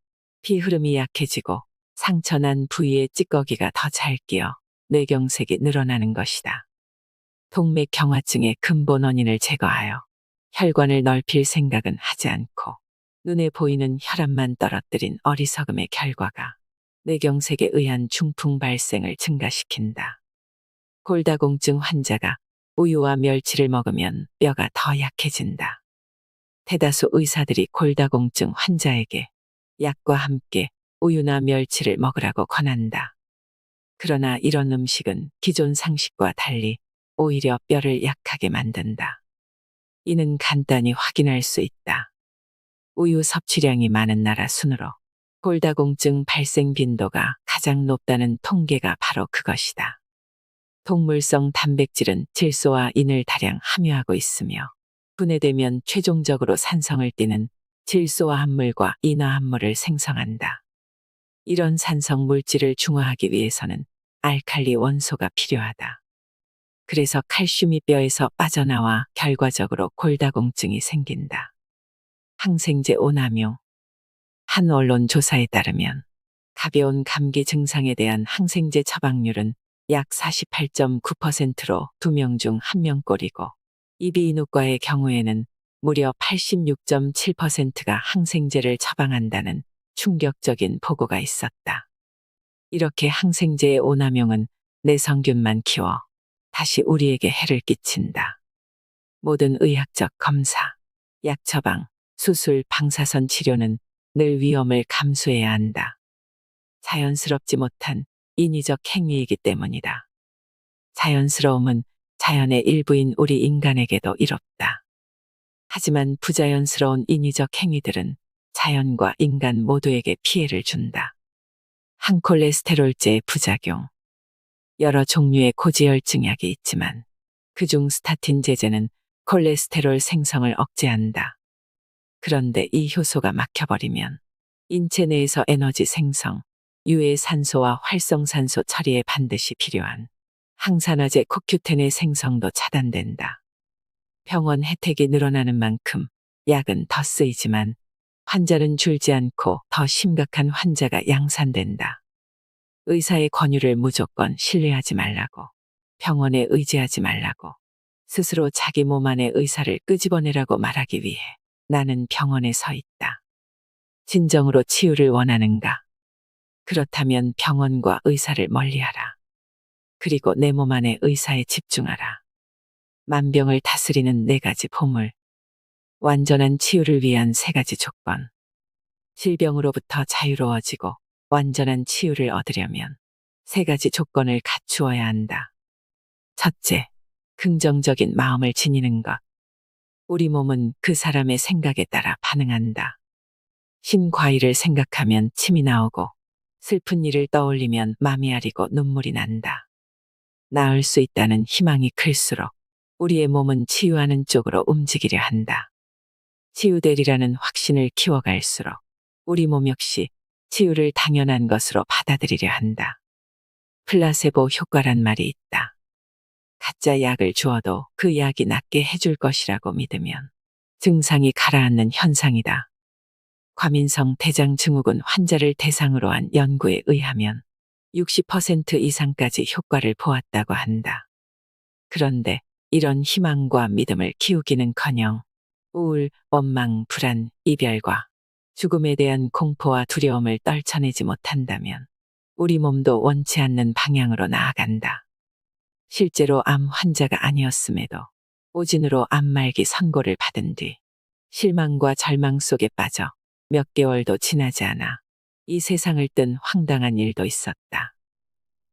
피 흐름이 약해지고 상처난 부위의 찌꺼기가 더 잘 끼어 뇌경색이 늘어나는 것이다. 동맥경화증의 근본 원인을 제거하여 혈관을 넓힐 생각은 하지 않고 눈에 보이는 혈압만 떨어뜨린 어리석음의 결과가 뇌경색에 의한 중풍 발생을 증가시킨다. 골다공증 환자가 우유와 멸치를 먹으면 뼈가 더 약해진다. 대다수 의사들이 골다공증 환자에게 약과 함께 우유나 멸치를 먹으라고 권한다. 그러나 이런 음식은 기존 상식과 달리 오히려 뼈를 약하게 만든다. 이는 간단히 확인할 수 있다. 우유 섭취량이 많은 나라 순으로 골다공증 발생 빈도가 가장 높다는 통계가 바로 그것이다. 동물성 단백질은 질소와 인을 다량 함유하고 있으며 분해되면 최종적으로 산성을 띠는 질소화 합물과 인화 합물을 생성한다. 이런 산성 물질을 중화하기 위해서는 알칼리 원소가 필요하다. 그래서 칼슘이 뼈에서 빠져나와 결과적으로 골다공증이 생긴다. 항생제 오남용. 한 언론 조사에 따르면 가벼운 감기 증상에 대한 항생제 처방률은 약 48.9%로 2명 중 1명꼴이고 이비인후과의 경우에는 무려 86.7%가 항생제를 처방한다는 충격적인 보고가 있었다. 이렇게 항생제의 오남용은 내성균만 키워 다시 우리에게 해를 끼친다. 모든 의학적 검사, 약 처방, 수술, 방사선 치료는 늘 위험을 감수해야 한다. 자연스럽지 못한 인위적 행위이기 때문이다. 자연스러움은 자연의 일부인 우리 인간에게도 이롭다. 하지만 부자연스러운 인위적 행위들은 자연과 인간 모두에게 피해를 준다. 항콜레스테롤제의 부작용. 여러 종류의 고지혈증 약이 있지만 그중 스타틴 제제는 콜레스테롤 생성을 억제한다. 그런데 이 효소가 막혀버리면 인체 내에서 에너지 생성, 유해 산소와 활성산소 처리에 반드시 필요한 항산화제 코큐텐의 생성도 차단된다. 병원 혜택이 늘어나는 만큼 약은 더 쓰이지만 환자는 줄지 않고 더 심각한 환자가 양산된다. 의사의 권유를 무조건 신뢰하지 말라고, 병원에 의지하지 말라고, 스스로 자기 몸 안의 의사를 끄집어내라고 말하기 위해 나는 병원에 서 있다. 진정으로 치유를 원하는가? 그렇다면 병원과 의사를 멀리하라. 그리고 내 몸 안의 의사에 집중하라. 만병을 다스리는 4가지 보물. 완전한 치유를 위한 3가지 조건. 질병으로부터 자유로워지고 완전한 치유를 얻으려면 3가지 조건을 갖추어야 한다. 첫째, 긍정적인 마음을 지니는 것. 우리 몸은 그 사람의 생각에 따라 반응한다. 신과일을 생각하면 침이 나오고 슬픈 일을 떠올리면 맘이 아리고 눈물이 난다. 나을 수 있다는 희망이 클수록 우리의 몸은 치유하는 쪽으로 움직이려 한다. 치유되리라는 확신을 키워갈수록 우리 몸 역시 치유를 당연한 것으로 받아들이려 한다. 플라세보 효과란 말이 있다. 가짜 약을 주어도 그 약이 낫게 해줄 것이라고 믿으면 증상이 가라앉는 현상이다. 과민성 대장증후군 환자를 대상으로 한 연구에 의하면 60% 이상까지 효과를 보았다고 한다. 그런데 이런 희망과 믿음을 키우기는커녕 우울, 원망, 불안, 이별과 죽음에 대한 공포와 두려움을 떨쳐내지 못한다면 우리 몸도 원치 않는 방향으로 나아간다. 실제로 암 환자가 아니었음에도 오진으로 암말기 선고를 받은 뒤 실망과 절망 속에 빠져 몇 개월도 지나지 않아 이 세상을 뜬 황당한 일도 있었다.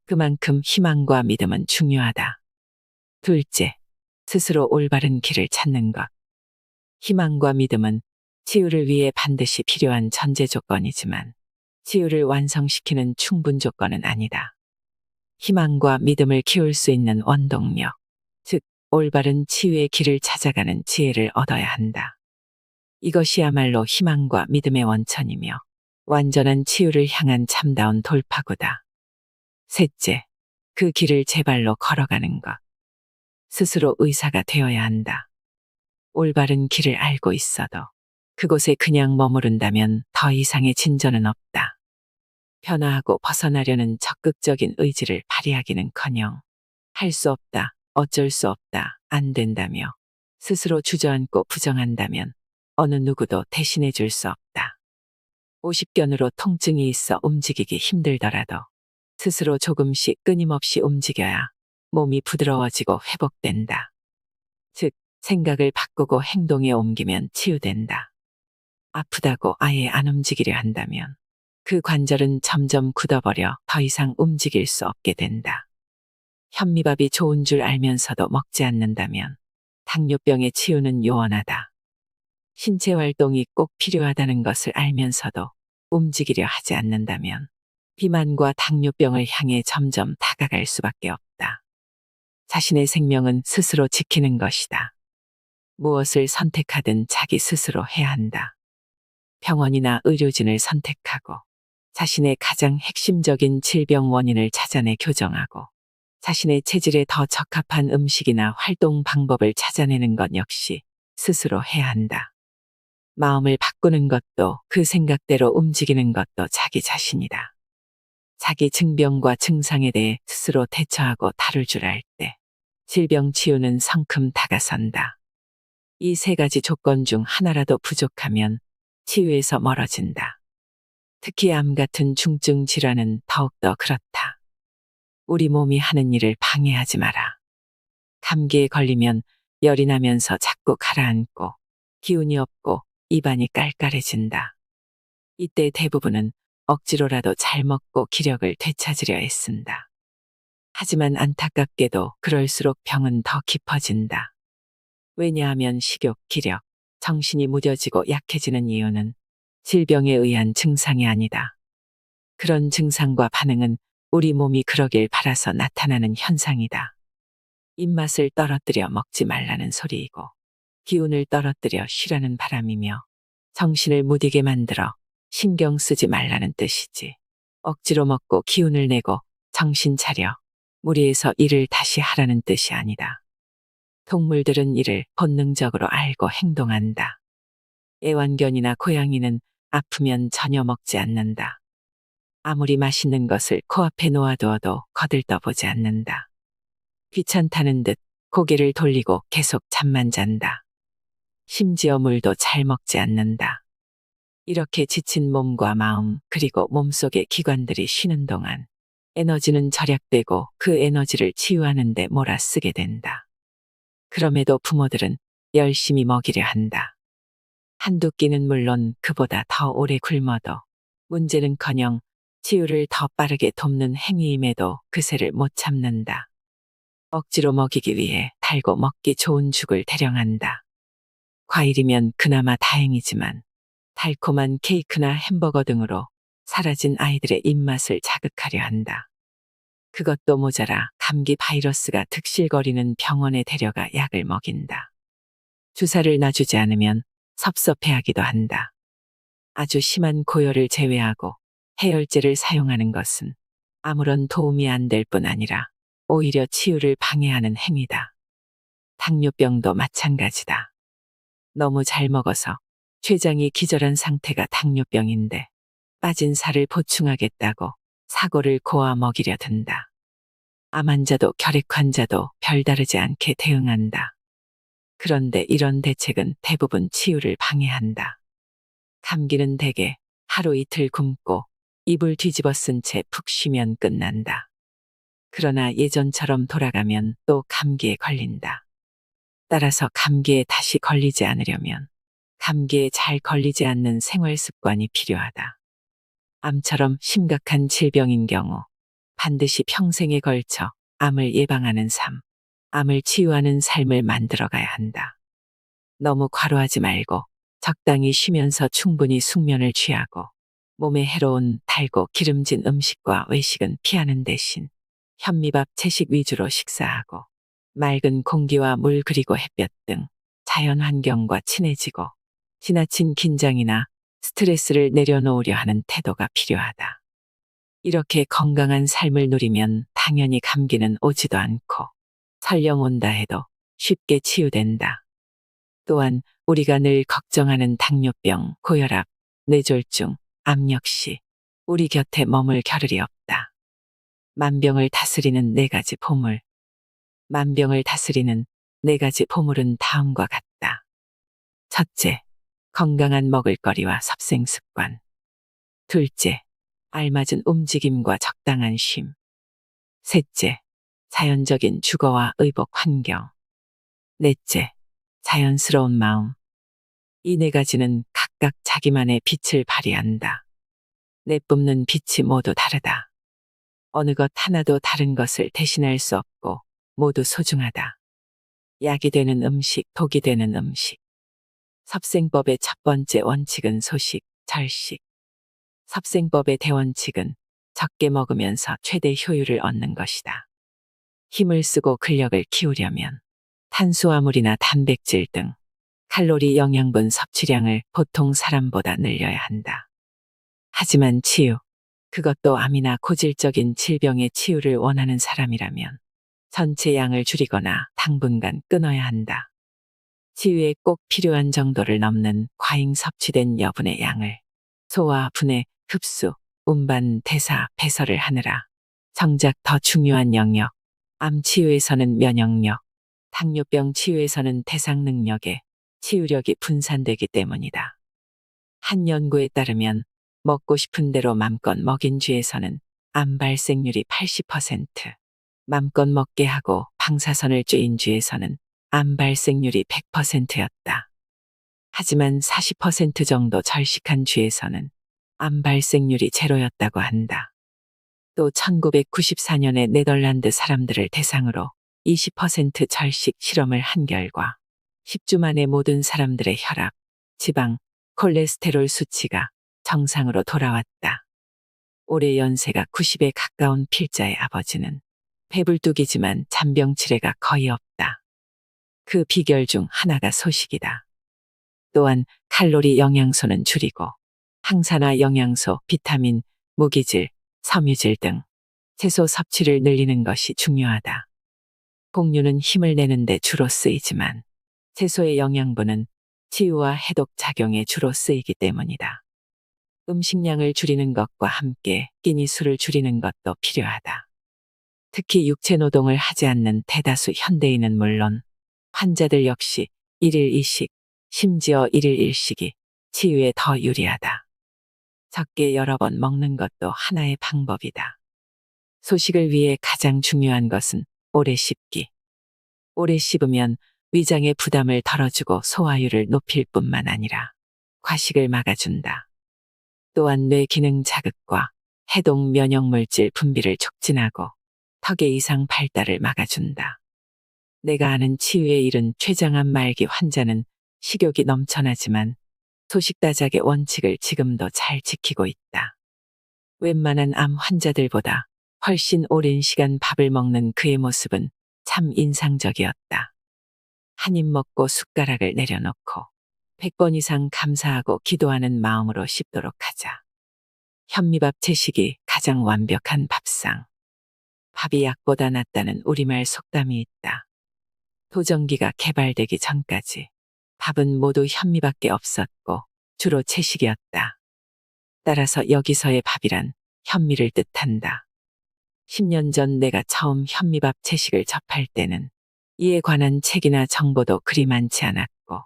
그만큼 희망과 믿음은 중요하다. 둘째, 스스로 올바른 길을 찾는 것. 희망과 믿음은 치유를 위해 반드시 필요한 전제 조건이지만 치유를 완성시키는 충분 조건은 아니다. 희망과 믿음을 키울 수 있는 원동력, 즉 올바른 치유의 길을 찾아가는 지혜를 얻어야 한다. 이것이야말로 희망과 믿음의 원천이며 완전한 치유를 향한 참다운 돌파구다. 셋째, 그 길을 제 발로 걸어가는 것. 스스로 의사가 되어야 한다. 올바른 길을 알고 있어도 그곳에 그냥 머무른다면 더 이상의 진전은 없다. 변화하고 벗어나려는 적극적인 의지를 발휘하기는커녕 할 수 없다, 어쩔 수 없다, 안 된다며 스스로 주저앉고 부정한다면 어느 누구도 대신해 줄 수 없다. 오십견으로 통증이 있어 움직이기 힘들더라도 스스로 조금씩 끊임없이 움직여야 몸이 부드러워지고 회복된다. 즉, 생각을 바꾸고 행동에 옮기면 치유된다. 아프다고 아예 안 움직이려 한다면 그 관절은 점점 굳어버려 더 이상 움직일 수 없게 된다. 현미밥이 좋은 줄 알면서도 먹지 않는다면 당뇨병의 치유는 요원하다. 신체 활동이 꼭 필요하다는 것을 알면서도 움직이려 하지 않는다면 비만과 당뇨병을 향해 점점 다가갈 수밖에 없다. 자신의 생명은 스스로 지키는 것이다. 무엇을 선택하든 자기 스스로 해야 한다. 병원이나 의료진을 선택하고 자신의 가장 핵심적인 질병 원인을 찾아내 교정하고 자신의 체질에 더 적합한 음식이나 활동 방법을 찾아내는 것 역시 스스로 해야 한다. 마음을 바꾸는 것도 그 생각대로 움직이는 것도 자기 자신이다. 자기 증병과 증상에 대해 스스로 대처하고 다룰 줄 알 때 질병 치유는 성큼 다가선다. 이 세 가지 조건 중 하나라도 부족하면 치유에서 멀어진다. 특히 암 같은 중증 질환은 더욱더 그렇다. 우리 몸이 하는 일을 방해하지 마라. 감기에 걸리면 열이 나면서 자꾸 가라앉고 기운이 없고 입안이 깔깔해진다. 이때 대부분은 억지로라도 잘 먹고 기력을 되찾으려 애쓴다. 하지만 안타깝게도 그럴수록 병은 더 깊어진다. 왜냐하면 식욕, 기력, 정신이 무뎌지고 약해지는 이유는 질병에 의한 증상이 아니다. 그런 증상과 반응은 우리 몸이 그러길 바라서 나타나는 현상이다. 입맛을 떨어뜨려 먹지 말라는 소리이고 기운을 떨어뜨려 쉬라는 바람이며 정신을 무디게 만들어 신경 쓰지 말라는 뜻이지. 억지로 먹고 기운을 내고 정신 차려 무리해서 일을 다시 하라는 뜻이 아니다. 동물들은 이를 본능적으로 알고 행동한다. 애완견이나 고양이는 아프면 전혀 먹지 않는다. 아무리 맛있는 것을 코앞에 놓아두어도 거들떠보지 않는다. 귀찮다는 듯 고개를 돌리고 계속 잠만 잔다. 심지어 물도 잘 먹지 않는다. 이렇게 지친 몸과 마음 그리고 몸속의 기관들이 쉬는 동안 에너지는 절약되고 그 에너지를 치유하는 데 몰아쓰게 된다. 그럼에도 부모들은 열심히 먹이려 한다. 한두 끼는 물론 그보다 더 오래 굶어도 문제는커녕 치유를 더 빠르게 돕는 행위임에도 그새를 못 참는다. 억지로 먹이기 위해 달고 먹기 좋은 죽을 대령한다. 과일이면 그나마 다행이지만 달콤한 케이크나 햄버거 등으로 사라진 아이들의 입맛을 자극하려 한다. 그것도 모자라 감기 바이러스가 득실거리는 병원에 데려가 약을 먹인다. 주사를 놔주지 않으면 섭섭해하기도 한다. 아주 심한 고열을 제외하고 해열제를 사용하는 것은 아무런 도움이 안 될 뿐 아니라 오히려 치유를 방해하는 행위다. 당뇨병도 마찬가지다. 너무 잘 먹어서 췌장이 기절한 상태가 당뇨병인데 빠진 살을 보충하겠다고 사고를 고아 먹이려 든다. 암 환자도 결핵 환자도 별다르지 않게 대응한다. 그런데 이런 대책은 대부분 치유를 방해한다. 감기는 대개 하루 이틀 굶고 이불 뒤집어 쓴 채 푹 쉬면 끝난다. 그러나 예전처럼 돌아가면 또 감기에 걸린다. 따라서 감기에 다시 걸리지 않으려면 감기에 잘 걸리지 않는 생활 습관이 필요하다. 암처럼 심각한 질병인 경우 반드시 평생에 걸쳐 암을 예방하는 삶, 암을 치유하는 삶을 만들어가야 한다. 너무 과로하지 말고 적당히 쉬면서 충분히 숙면을 취하고 몸에 해로운 달고 기름진 음식과 외식은 피하는 대신 현미밥 채식 위주로 식사하고 맑은 공기와 물 그리고 햇볕 등 자연 환경과 친해지고 지나친 긴장이나 스트레스를 내려놓으려 하는 태도가 필요하다. 이렇게 건강한 삶을 누리면 당연히 감기는 오지도 않고 설령 온다 해도 쉽게 치유된다. 또한 우리가 늘 걱정하는 당뇨병, 고혈압, 뇌졸중, 암 역시 우리 곁에 머물 겨를이 없다. 만병을 다스리는 네 가지 보물. 만병을 다스리는 네 가지 보물은 다음과 같다. 첫째, 건강한 먹을거리와 섭생 습관. 둘째, 알맞은 움직임과 적당한 쉼. 셋째, 자연적인 주거와 의복 환경. 넷째, 자연스러운 마음. 이 네 가지는 각각 자기만의 빛을 발휘한다. 내뿜는 빛이 모두 다르다. 어느 것 하나도 다른 것을 대신할 수 없고 모두 소중하다. 약이 되는 음식, 독이 되는 음식. 섭생법의 첫 번째 원칙은 소식, 절식. 섭생법의 대원칙은 적게 먹으면서 최대 효율을 얻는 것이다. 힘을 쓰고 근력을 키우려면 탄수화물이나 단백질 등 칼로리 영양분 섭취량을 보통 사람보다 늘려야 한다. 하지만 치유, 그것도 암이나 고질적인 질병의 치유를 원하는 사람이라면 전체 양을 줄이거나 당분간 끊어야 한다. 치유에 꼭 필요한 정도를 넘는 과잉 섭취된 여분의 양을 소화, 분해, 흡수, 운반, 대사, 배설을 하느라 정작 더 중요한 영역, 암 치유에서는 면역력, 당뇨병 치유에서는 대상 능력에 치유력이 분산되기 때문이다. 한 연구에 따르면 먹고 싶은 대로 맘껏 먹인 쥐에서는 암 발생률이 80%, 맘껏 먹게 하고 방사선을 쬐인 쥐에서는 암 발생률이 100%였다. 하지만 40% 정도 절식한 쥐에서는 암 발생률이 제로였다고 한다. 또 1994년에 네덜란드 사람들을 대상으로 20% 절식 실험을 한 결과 10주 만에 모든 사람들의 혈압, 지방, 콜레스테롤 수치가 정상으로 돌아왔다. 올해 연세가 90에 가까운 필자의 아버지는 배불뚝이지만 잔병 치레가 거의 없다. 그 비결 중 하나가 소식이다. 또한 칼로리 영양소는 줄이고 항산화 영양소, 비타민, 무기질, 섬유질 등 채소 섭취를 늘리는 것이 중요하다. 곡류는 힘을 내는데 주로 쓰이지만 채소의 영양분은 치유와 해독 작용에 주로 쓰이기 때문이다. 음식량을 줄이는 것과 함께 끼니 술을 줄이는 것도 필요하다. 특히 육체 노동을 하지 않는 대다수 현대인은 물론 환자들 역시 일일 이식, 심지어 일일 일식이 치유에 더 유리하다. 적게 여러 번 먹는 것도 하나의 방법이다. 소식을 위해 가장 중요한 것은 오래 씹기. 오래 씹으면 위장의 부담을 덜어주고 소화율을 높일 뿐만 아니라 과식을 막아준다. 또한 뇌 기능 자극과 해독 면역물질 분비를 촉진하고 턱의 이상 발달을 막아준다. 내가 아는 치유에 이른 췌장암 말기 환자는 식욕이 넘쳐나지만 소식다작의 원칙을 지금도 잘 지키고 있다. 웬만한 암 환자들보다 훨씬 오랜 시간 밥을 먹는 그의 모습은 참 인상적이었다. 한 입 먹고 숟가락을 내려놓고 100번 이상 감사하고 기도하는 마음으로 씹도록 하자. 현미밥 채식이 가장 완벽한 밥상. 밥이 약보다 낫다는 우리말 속담이 있다. 도전기가 개발되기 전까지 밥은 모두 현미밖에 없었고 주로 채식이었다. 따라서 여기서의 밥이란 현미를 뜻한다. 10년 전 내가 처음 현미밥 채식을 접할 때는 이에 관한 책이나 정보도 그리 많지 않았고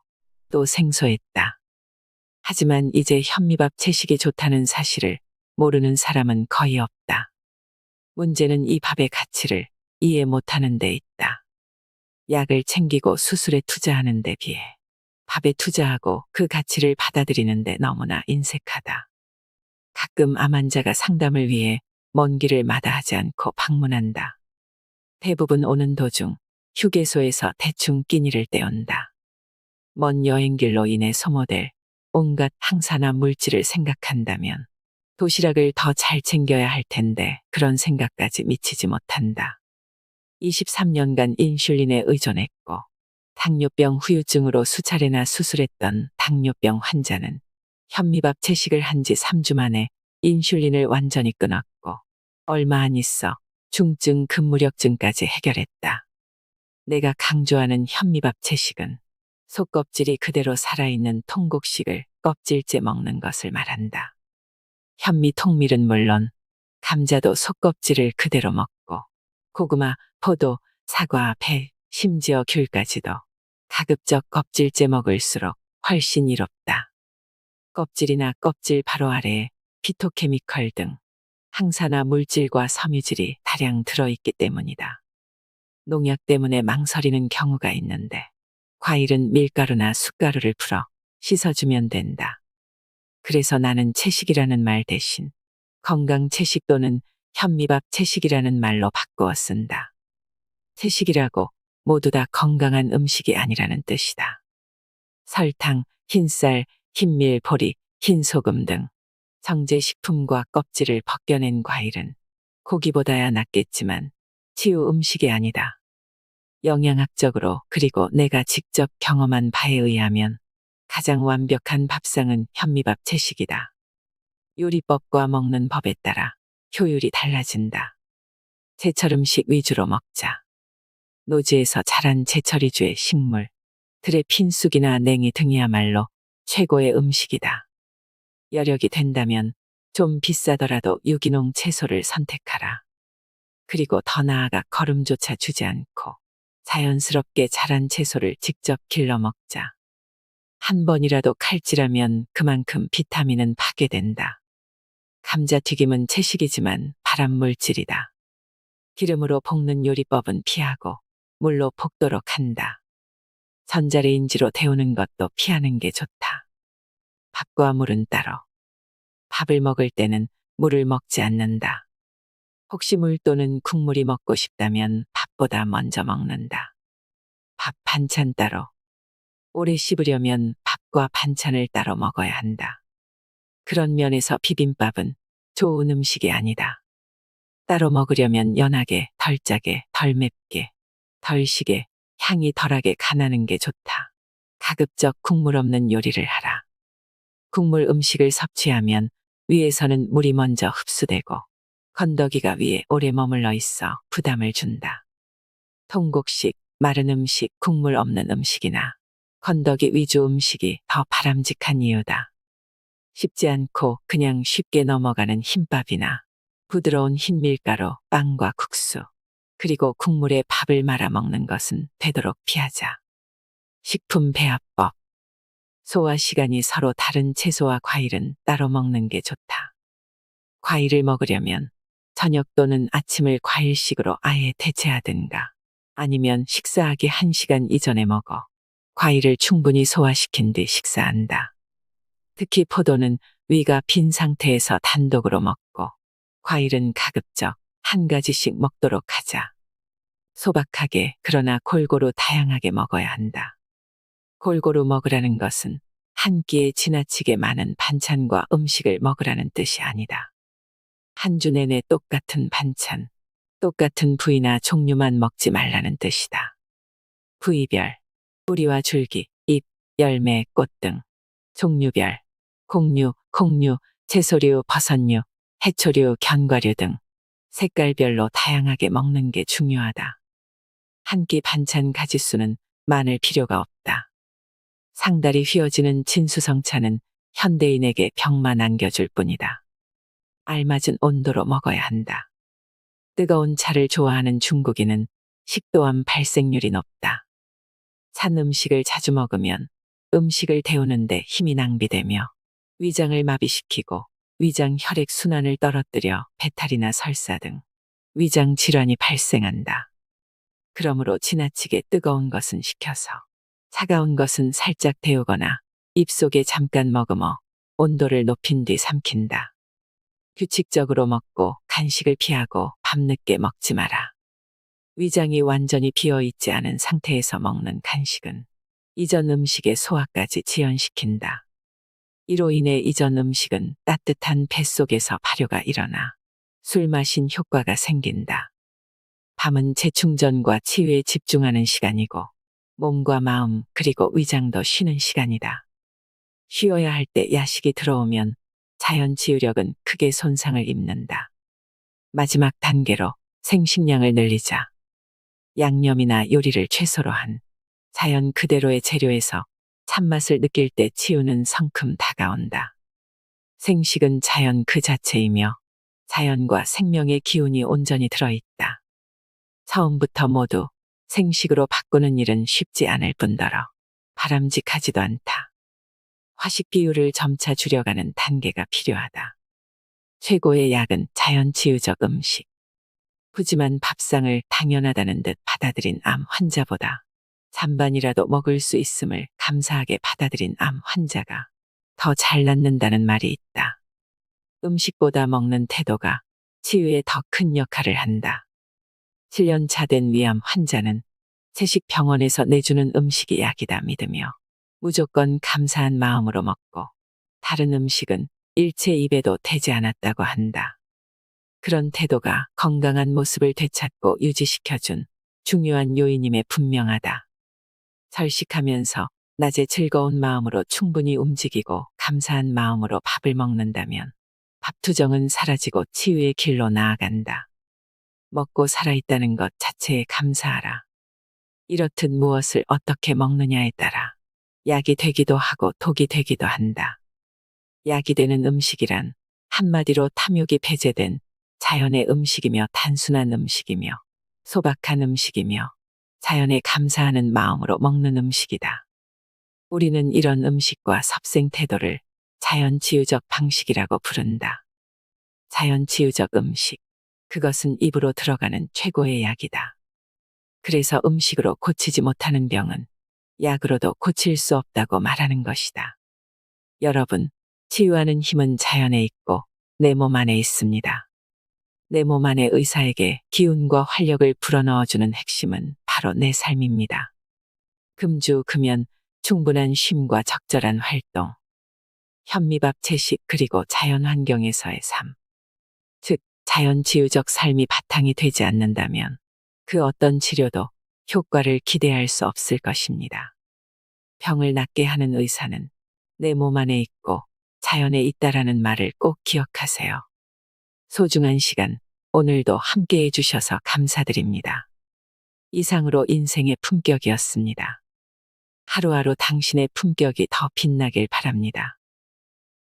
또 생소했다. 하지만 이제 현미밥 채식이 좋다는 사실을 모르는 사람은 거의 없다. 문제는 이 밥의 가치를 이해 못하는 데 있다. 약을 챙기고 수술에 투자하는 데 비해 밥에 투자하고 그 가치를 받아들이는데 너무나 인색하다. 가끔 암 환자가 상담을 위해 먼 길을 마다하지 않고 방문한다. 대부분 오는 도중 휴게소에서 대충 끼니를 때운다. 먼 여행길로 인해 소모될 온갖 항산화 물질을 생각한다면 도시락을 더 잘 챙겨야 할 텐데 그런 생각까지 미치지 못한다. 23년간 인슐린에 의존했고 당뇨병 후유증으로 수차례나 수술했던 당뇨병 환자는 현미밥 채식을 한 지 3주 만에 인슐린을 완전히 끊었고 얼마 안 있어 중증 근무력증까지 해결했다. 내가 강조하는 현미밥 채식은 속껍질이 그대로 살아있는 통곡식을 껍질째 먹는 것을 말한다. 현미 통밀은 물론 감자도 속껍질을 그대로 먹고 고구마, 포도, 사과, 배, 심지어 귤까지도 가급적 껍질째 먹을수록 훨씬 이롭다. 껍질이나 껍질 바로 아래에 피토케미컬 등 항산화 물질과 섬유질이 다량 들어있기 때문이다. 농약 때문에 망설이는 경우가 있는데 과일은 밀가루나 숟가루를 풀어 씻어주면 된다. 그래서 나는 채식이라는 말 대신 건강 채식 또는 현미밥 채식이라는 말로 바꾸어 쓴다. 채식이라고 모두 다 건강한 음식이 아니라는 뜻이다. 설탕, 흰쌀, 흰밀, 보리, 흰소금 등 정제식품과 껍질을 벗겨낸 과일은 고기보다야 낫겠지만 치유 음식이 아니다. 영양학적으로 그리고 내가 직접 경험한 바에 의하면 가장 완벽한 밥상은 현미밥 채식이다. 요리법과 먹는 법에 따라 효율이 달라진다. 제철 음식 위주로 먹자. 노지에서 자란 제철 위주의 식물, 들의 핀쑥이나 냉이 등이야말로 최고의 음식이다. 여력이 된다면 좀 비싸더라도 유기농 채소를 선택하라. 그리고 더 나아가 거름조차 주지 않고 자연스럽게 자란 채소를 직접 길러 먹자. 한 번이라도 칼질하면 그만큼 비타민은 파괴된다. 감자튀김은 채식이지만 발암물질이다. 기름으로 볶는 요리법은 피하고 물로 볶도록 한다. 전자레인지로 데우는 것도 피하는 게 좋다. 밥과 물은 따로. 밥을 먹을 때는 물을 먹지 않는다. 혹시 물 또는 국물이 먹고 싶다면 밥보다 먼저 먹는다. 밥 반찬 따로. 오래 씹으려면 밥과 반찬을 따로 먹어야 한다. 그런 면에서 비빔밥은 좋은 음식이 아니다. 따로 먹으려면 연하게, 덜 짜게, 덜 맵게, 덜 시게, 향이 덜하게 간하는 게 좋다. 가급적 국물 없는 요리를 하라. 국물 음식을 섭취하면 위에서는 물이 먼저 흡수되고 건더기가 위에 오래 머물러 있어 부담을 준다. 통곡식, 마른 음식, 국물 없는 음식이나 건더기 위주 음식이 더 바람직한 이유다. 쉽지 않고 그냥 쉽게 넘어가는 흰밥이나 부드러운 흰 밀가루, 빵과 국수, 그리고 국물에 밥을 말아 먹는 것은 되도록 피하자. 식품 배합법. 소화 시간이 서로 다른 채소와 과일은 따로 먹는 게 좋다. 과일을 먹으려면 저녁 또는 아침을 과일식으로 아예 대체하든가 아니면 식사하기 1시간 이전에 먹어 과일을 충분히 소화시킨 뒤 식사한다. 특히 포도는 위가 빈 상태에서 단독으로 먹고 과일은 가급적 한 가지씩 먹도록 하자. 소박하게 그러나 골고루 다양하게 먹어야 한다. 골고루 먹으라는 것은 한 끼에 지나치게 많은 반찬과 음식을 먹으라는 뜻이 아니다. 한 주 내내 똑같은 반찬, 똑같은 부위나 종류만 먹지 말라는 뜻이다. 부위별, 뿌리와 줄기, 잎, 열매, 꽃 등, 종류별, 곡류, 콩류, 채소류, 버섯류, 해초류, 견과류 등 색깔별로 다양하게 먹는 게 중요하다. 한 끼 반찬 가짓수는 많을 필요가 없다. 상다리 휘어지는 진수성찬은 현대인에게 병만 안겨줄 뿐이다. 알맞은 온도로 먹어야 한다. 뜨거운 차를 좋아하는 중국인은 식도암 발생률이 높다. 찬 음식을 자주 먹으면 음식을 데우는데 힘이 낭비되며 위장을 마비시키고 위장 혈액 순환을 떨어뜨려 배탈이나 설사 등 위장 질환이 발생한다. 그러므로 지나치게 뜨거운 것은 식혀서 차가운 것은 살짝 데우거나 입속에 잠깐 머금어 온도를 높인 뒤 삼킨다. 규칙적으로 먹고 간식을 피하고 밤늦게 먹지 마라. 위장이 완전히 비어 있지 않은 상태에서 먹는 간식은 이전 음식의 소화까지 지연시킨다. 이로 인해 이전 음식은 따뜻한 뱃속에서 발효가 일어나 술 마신 효과가 생긴다. 밤은 재충전과 치유에 집중하는 시간이고 몸과 마음 그리고 위장도 쉬는 시간이다. 쉬어야 할 때 야식이 들어오면 자연 치유력은 크게 손상을 입는다. 마지막 단계로 생식량을 늘리자. 양념이나 요리를 최소로 한 자연 그대로의 재료에서 참맛을 느낄 때 치유는 성큼 다가온다. 생식은 자연 그 자체이며 자연과 생명의 기운이 온전히 들어있다. 처음부터 모두 생식으로 바꾸는 일은 쉽지 않을 뿐더러 바람직하지도 않다. 화식 비율을 점차 줄여가는 단계가 필요하다. 최고의 약은 자연치유적 음식. 푸짐한 밥상을 당연하다는 듯 받아들인 암 환자보다 잔반이라도 먹을 수 있음을 감사하게 받아들인 암 환자가 더 잘 낫는다는 말이 있다. 음식보다 먹는 태도가 치유에 더 큰 역할을 한다. 7년 차 된 위암 환자는 채식 병원에서 내주는 음식이 약이다 믿으며 무조건 감사한 마음으로 먹고 다른 음식은 일체 입에도 대지 않았다고 한다. 그런 태도가 건강한 모습을 되찾고 유지시켜준 중요한 요인임에 분명하다. 절식하면서 낮에 즐거운 마음으로 충분히 움직이고 감사한 마음으로 밥을 먹는다면 밥투정은 사라지고 치유의 길로 나아간다. 먹고 살아있다는 것 자체에 감사하라. 이렇듯 무엇을 어떻게 먹느냐에 따라 약이 되기도 하고 독이 되기도 한다. 약이 되는 음식이란 한마디로 탐욕이 배제된 자연의 음식이며 단순한 음식이며 소박한 음식이며 자연에 감사하는 마음으로 먹는 음식이다. 우리는 이런 음식과 섭생 태도를 자연치유적 방식이라고 부른다. 자연치유적 음식. 그것은 입으로 들어가는 최고의 약이다. 그래서 음식으로 고치지 못하는 병은 약으로도 고칠 수 없다고 말하는 것이다. 여러분, 치유하는 힘은 자연에 있고 내 몸 안에 있습니다. 내 몸 안의 의사에게 기운과 활력을 불어넣어주는 핵심은 바로 내 삶입니다. 금주, 금연, 충분한 쉼과 적절한 활동, 현미밥 채식 그리고 자연 환경에서의 삶. 즉, 자연치유적 삶이 바탕이 되지 않는다면 그 어떤 치료도 효과를 기대할 수 없을 것입니다. 병을 낫게 하는 의사는 내 몸 안에 있고 자연에 있다라는 말을 꼭 기억하세요. 소중한 시간, 오늘도 함께 해주셔서 감사드립니다. 이상으로 인생의 품격이었습니다. 하루하루 당신의 품격이 더 빛나길 바랍니다.